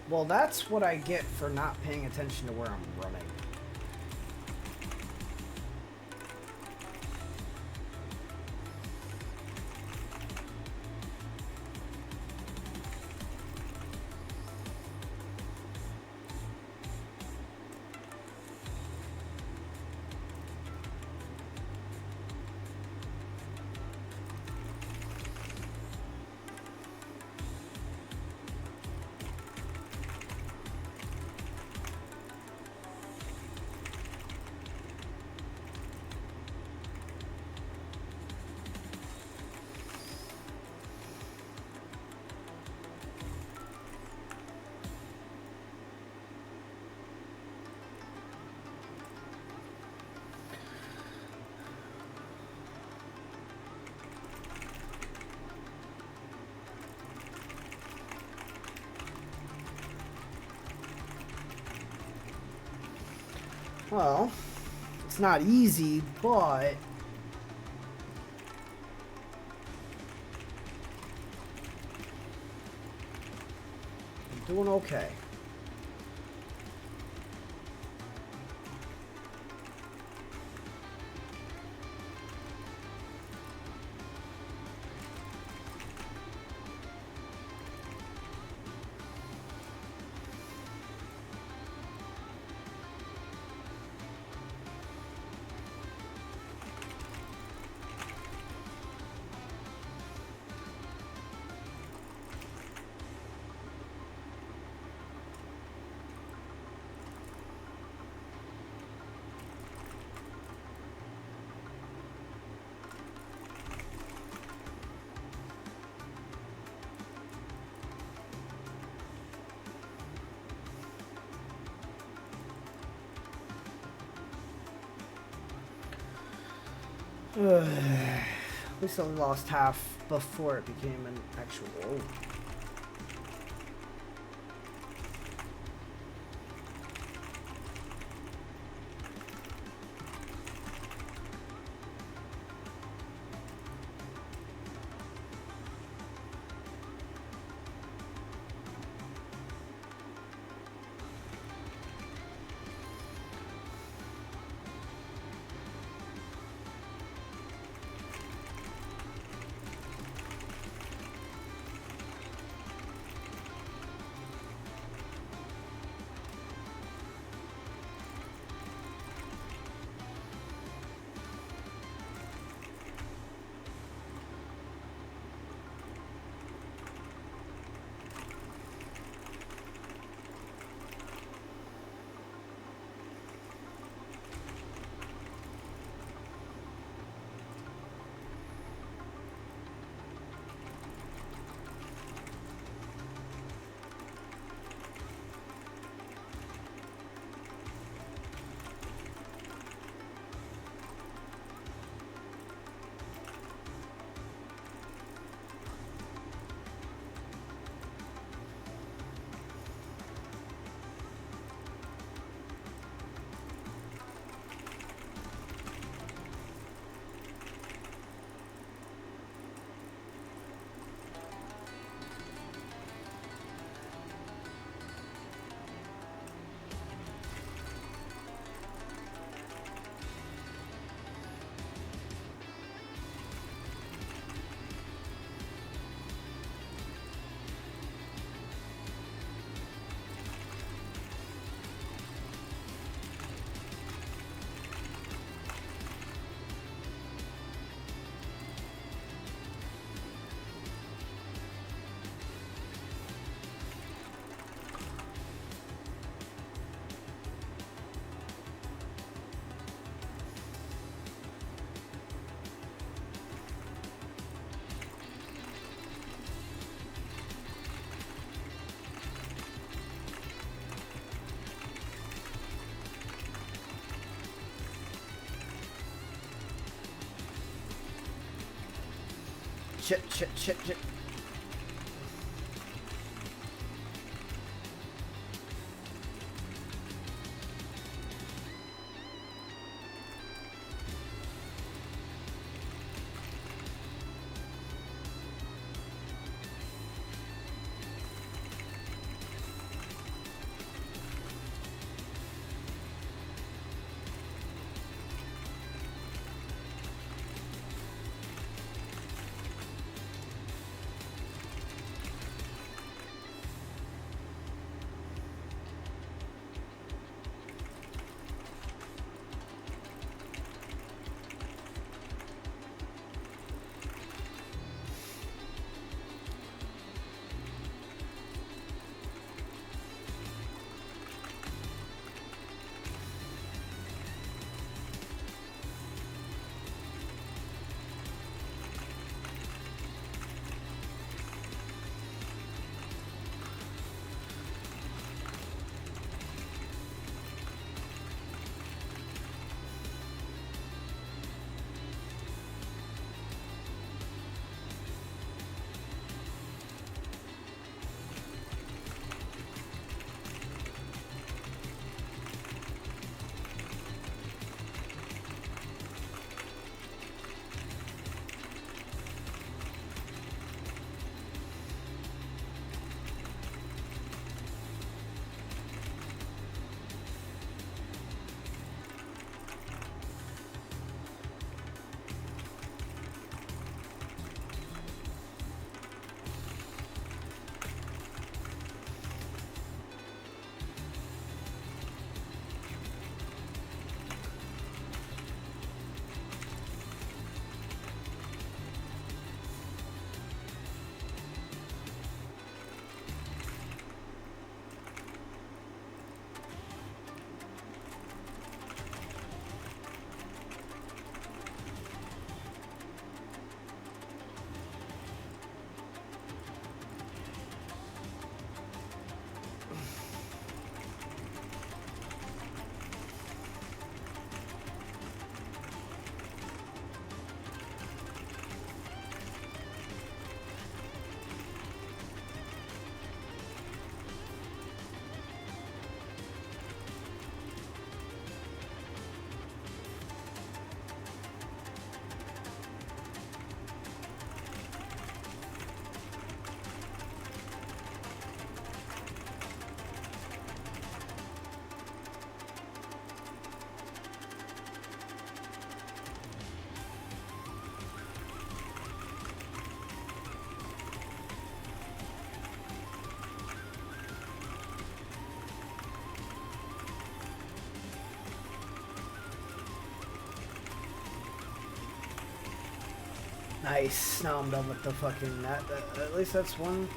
Well, that's what I get for not paying attention to where I'm running. Well, it's not easy, but I'm doing okay. At least I only lost half before it became an actual... Shit. Nice. Now I'm done with the fucking... at least that's one...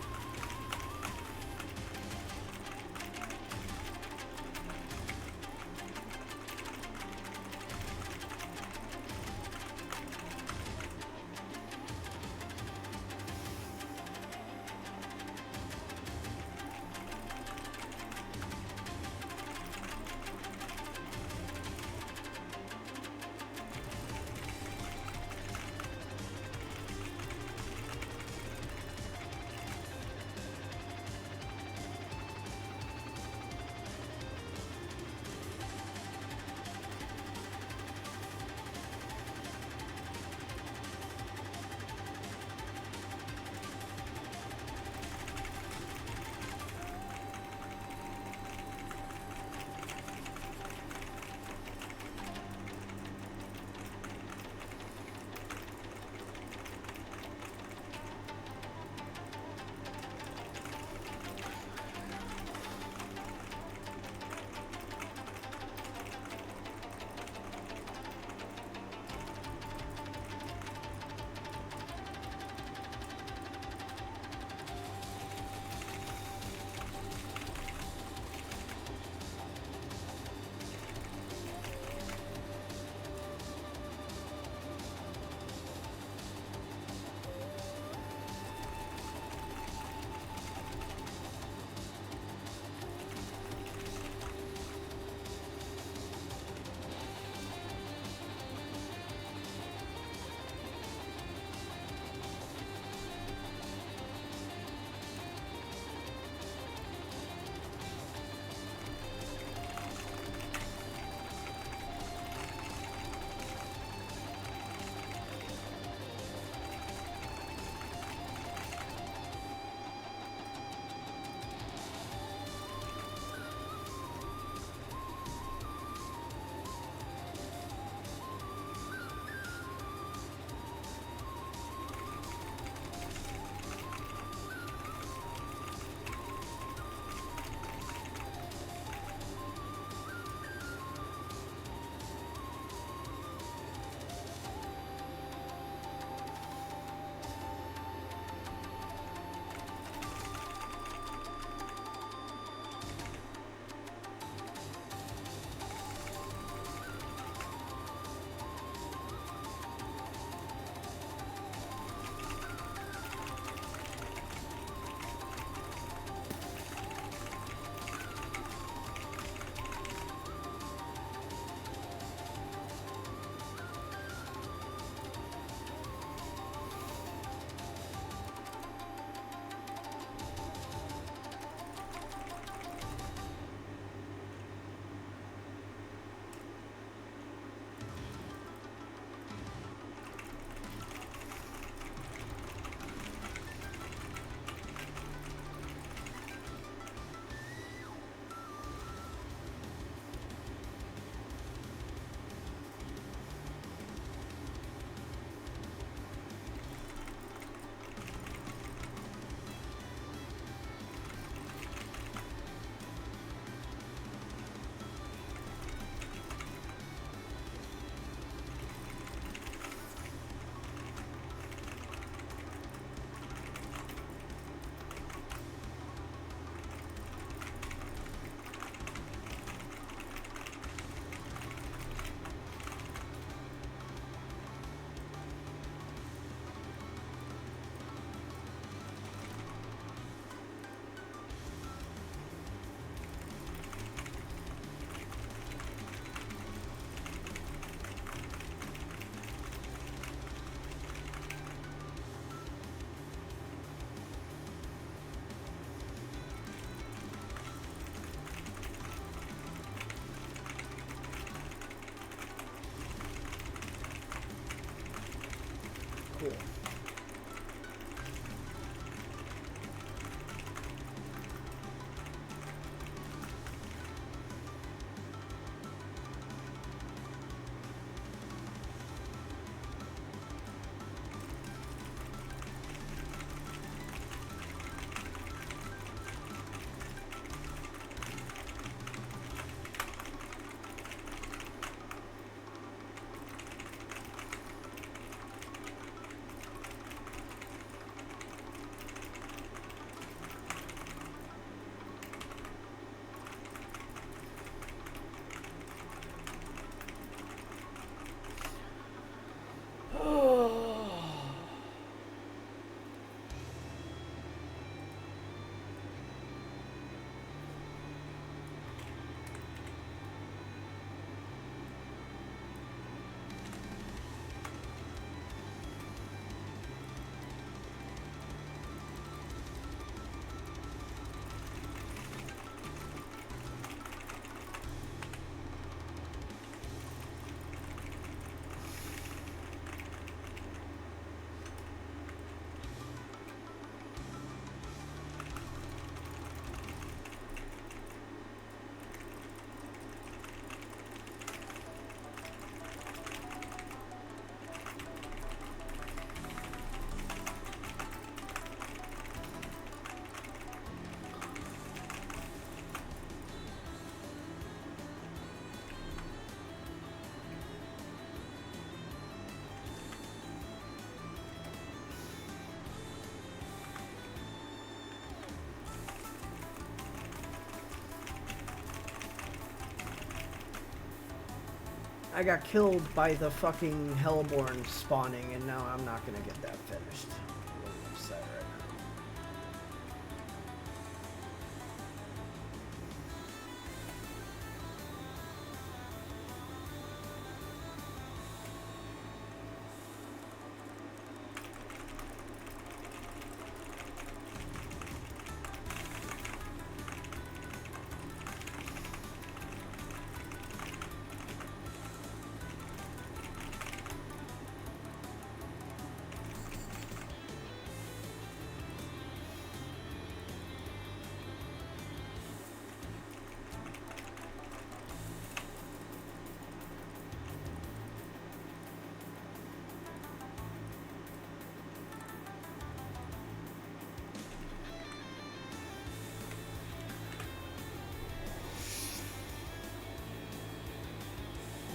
I got killed by the fucking Hellborn spawning, and now I'm not gonna get that finished. I'm really upset right now.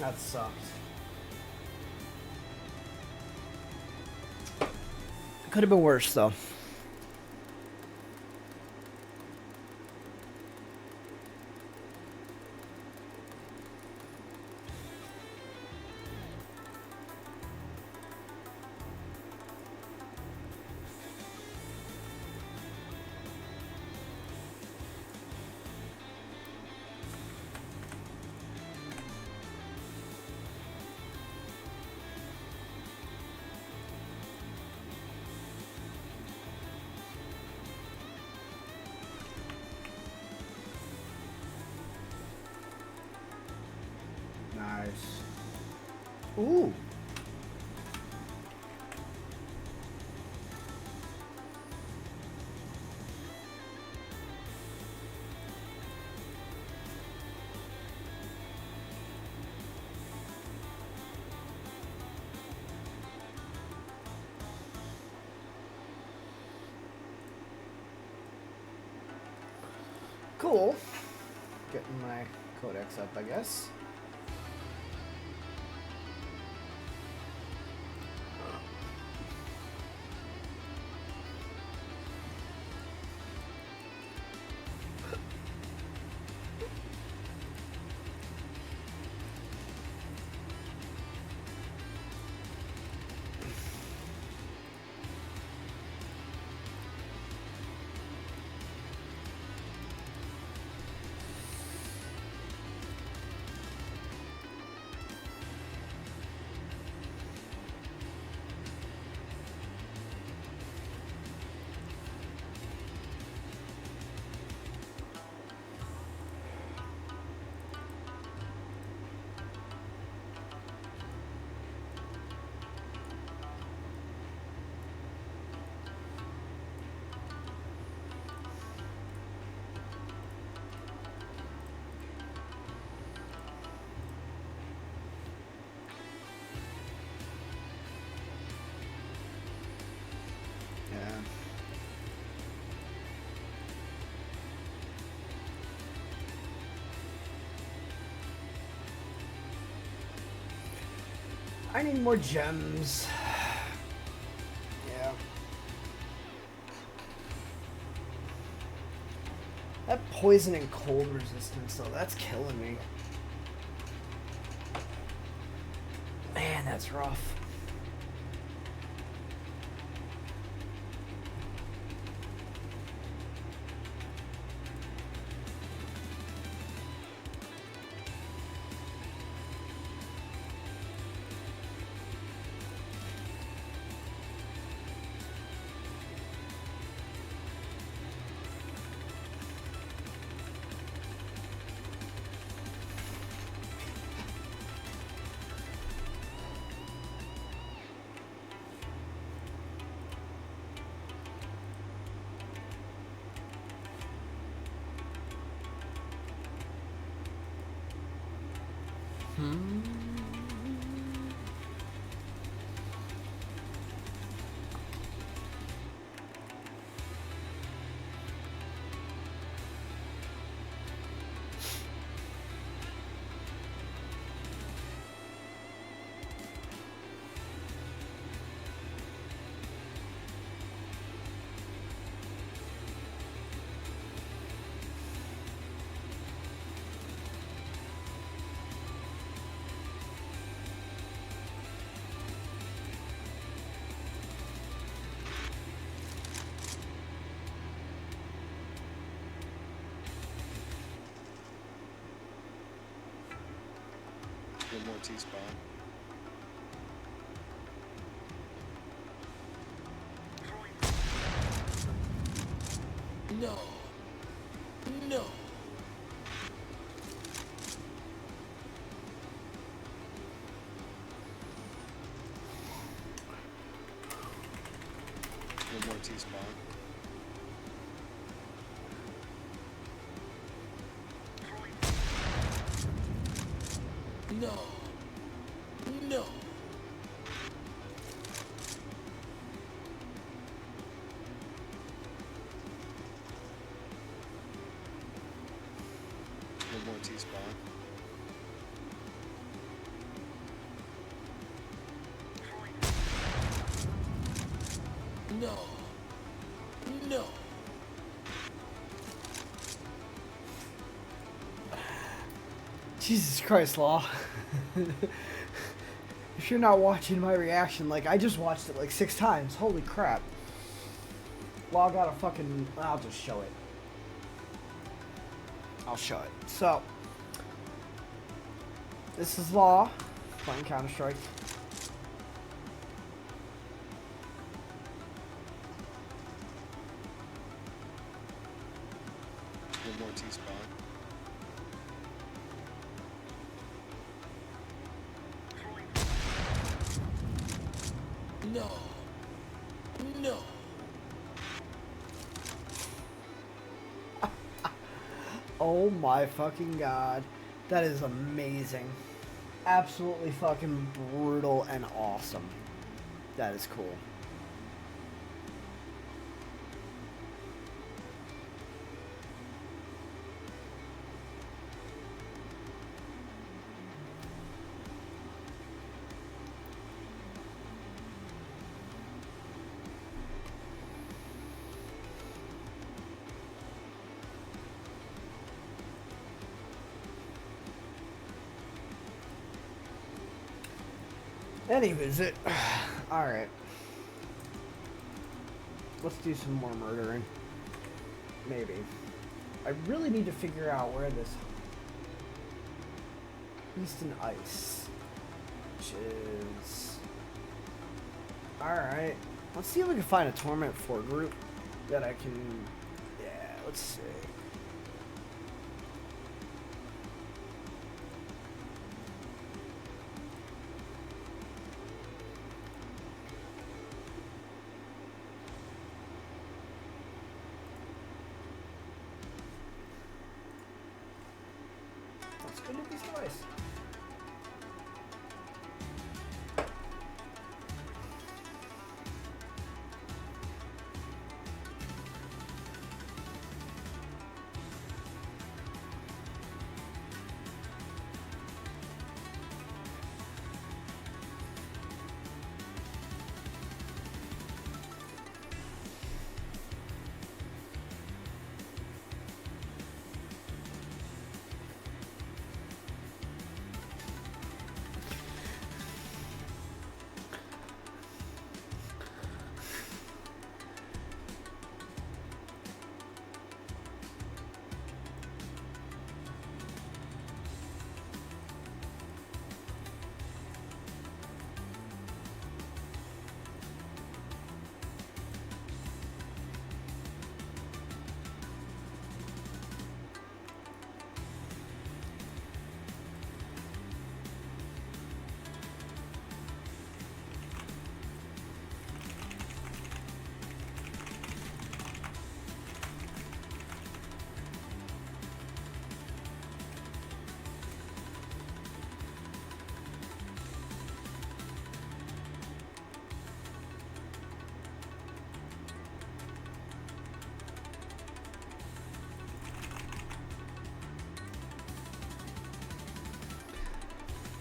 That sucked. Could have been worse, though. Nice. Ooh. Cool. Getting my codex up, I guess. I need more gems. Yeah. That poison and cold resistance, though, that's killing me. Man, that's rough. One more T-spawn. No. No. One more T-spawn. No. No. One more T-spawn. No. No. Jesus Christ, Law. If you're not watching my reaction, like, I just watched it like 6 times. Holy crap. Law got a fucking... I'll just show it. I'll show it. So, this is Law playing Counter-Strike. One more T-spawn. No. No. Oh my fucking god. That is amazing. Absolutely fucking brutal and awesome. That is cool. Anyways, alright. Let's do some more murdering. Maybe. I really need to figure out where this Easton Ice, which is... Alright. Let's see if we can find a Torment 4 group that I can... Yeah, let's see. Nice.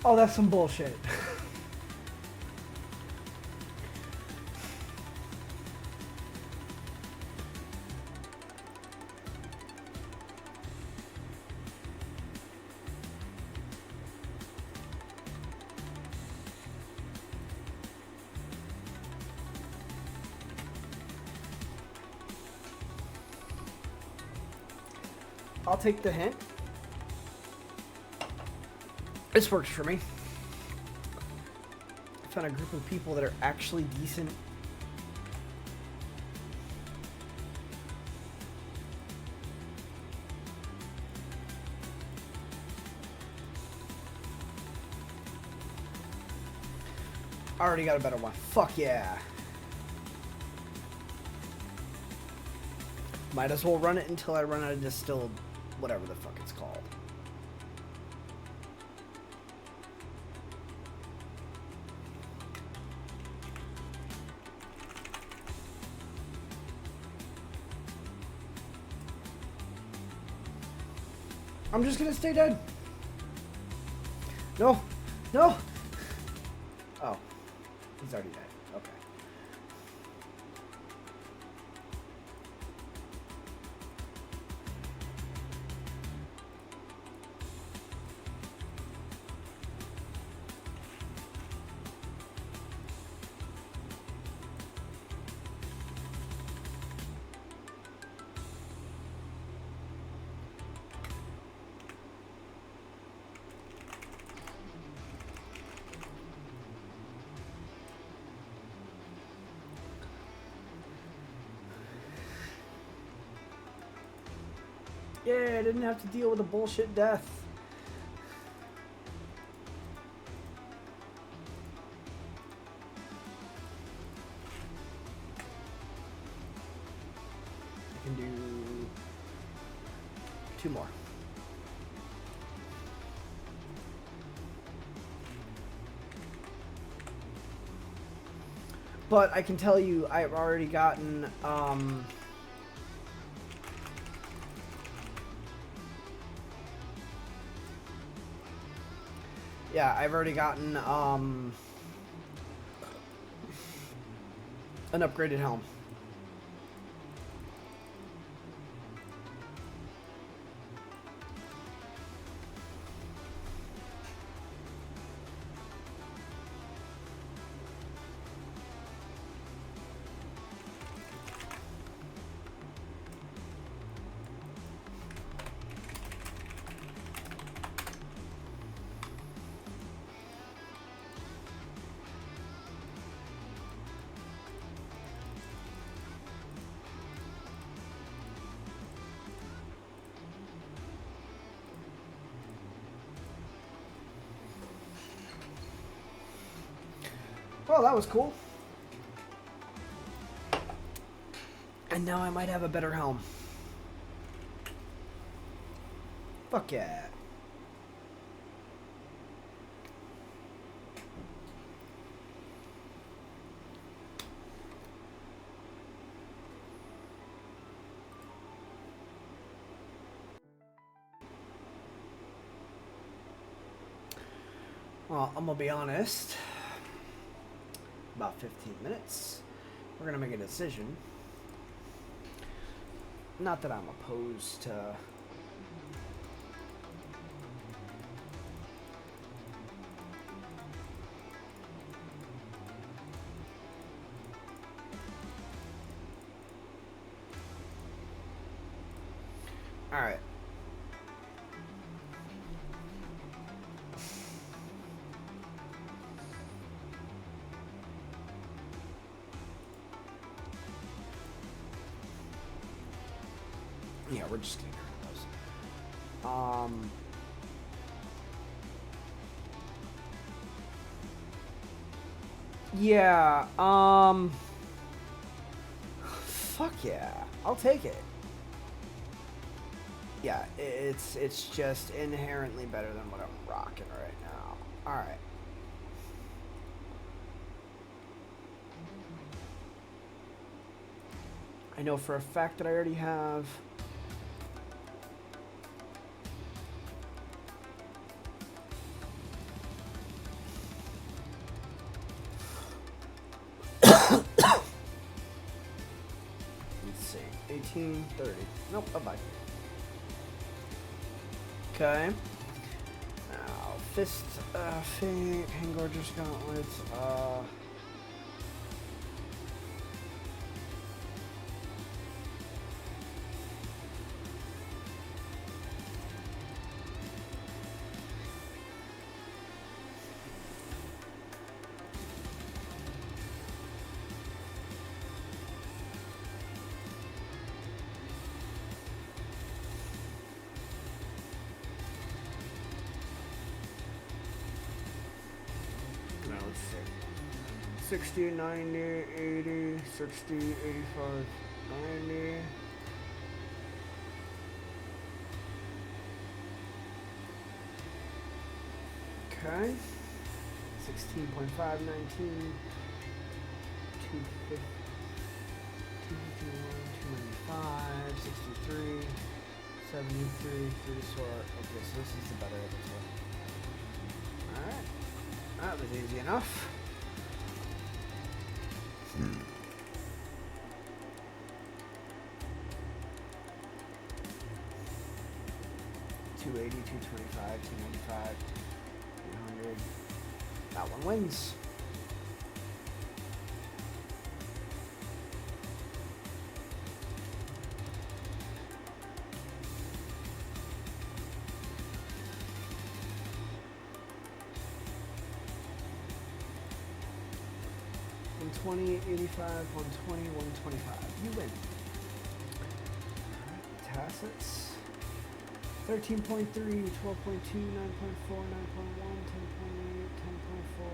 Oh, that's some bullshit. I'll take the hint. This works for me. found a group of people that are actually decent. Already got a better one. Fuck yeah. Might as well run it until I run out of distilled, whatever the fuck it's called. I'm just gonna stay dead. No, no. Oh, he's already dead. Okay. Yeah, I didn't have to deal with a bullshit death. I can do 2 more. But I can tell you, I've already gotten, yeah, I've already gotten, an upgraded helm. Well, that was cool. And now I might have a better helm. Fuck yeah. Well, I'm gonna be honest. About 15 minutes. We're gonna make a decision. Not that I'm opposed to all right. Yeah, we're just gonna get rid of those. Yeah, fuck yeah. I'll take it. Yeah, it's just inherently better than what I'm rocking right now. All right. I know for a fact that I already have let's see, 18, 30. Nope, bye-bye. Okay. Now, fist, fang, Hangorger's gauntlets, 60, 90, 80, 60, 85, 90. Okay. 16.5, 19, 250, 251, 295, 63, 73, 34. Okay, so this is the better of the two. Alright. That was easy enough. 280, 225, 295, 300. That one wins. $120, 85, 120, 125. You win. Tacits. 13.3, 12.2, 9.4, 9.1, 10.8, 10.4.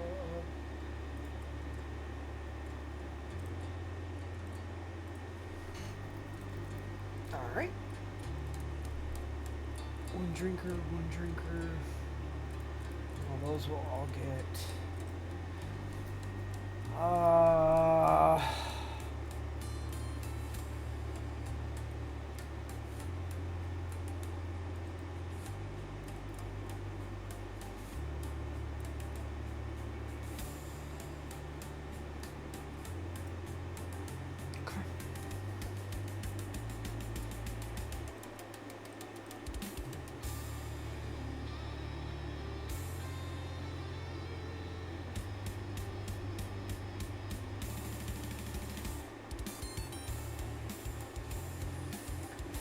All right. One drinker. Well, those will all get. Okay.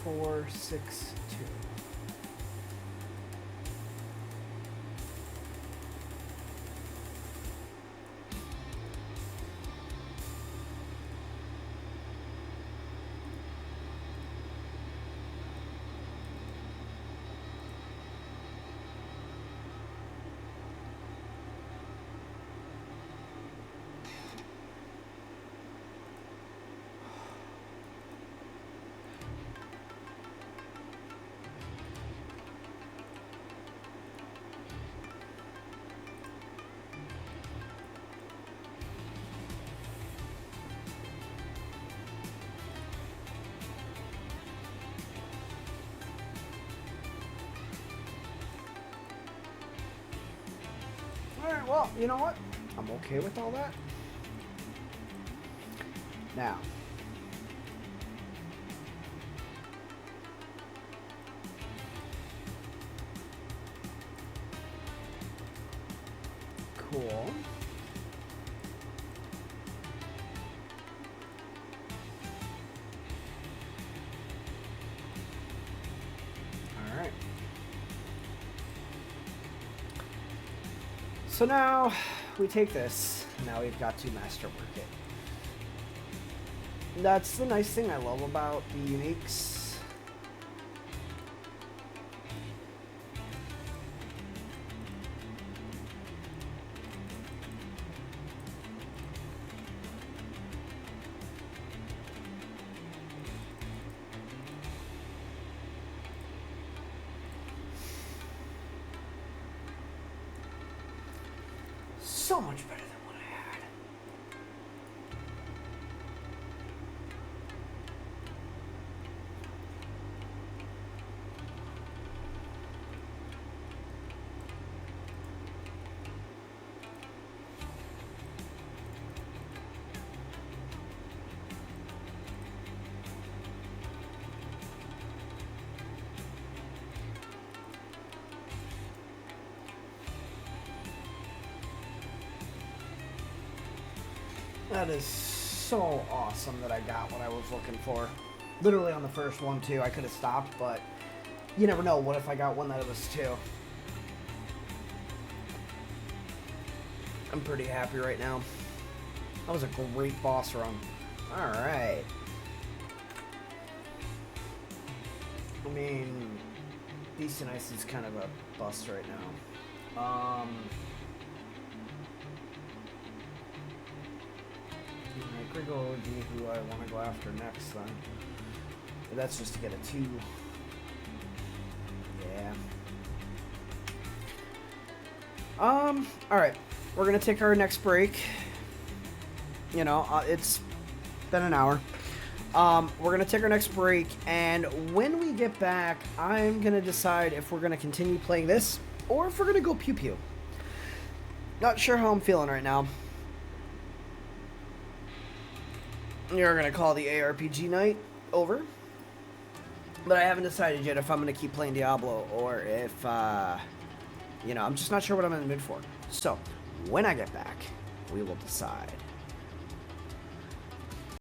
Four, 6, 2. Alright, well, you know what? I'm okay with all that. Now. Cool. Alright. So now we take this, and now we've got to masterwork it. That's the nice thing I love about the uniques. So much better than what I had. That is so awesome that I got what I was looking for. Literally on the first one, too. I could have stopped, but you never know. What if I got one that was two? I'm pretty happy right now. That was a great boss run. Alright. I mean, Beast and Ice is kind of a bust right now. Grigo would be who I want to go after next then. But that's just to get a 2. Yeah. Alright. We're gonna take our next break. You know, it's been an hour. We're gonna take our next break, and when we get back, I'm gonna decide if we're gonna continue playing this or if we're gonna go pew pew. Not sure how I'm feeling right now. You're gonna call the ARPG night over, but I haven't decided yet if I'm gonna keep playing Diablo or if, you know, I'm just not sure what I'm in the mood for. So, when I get back, we will decide.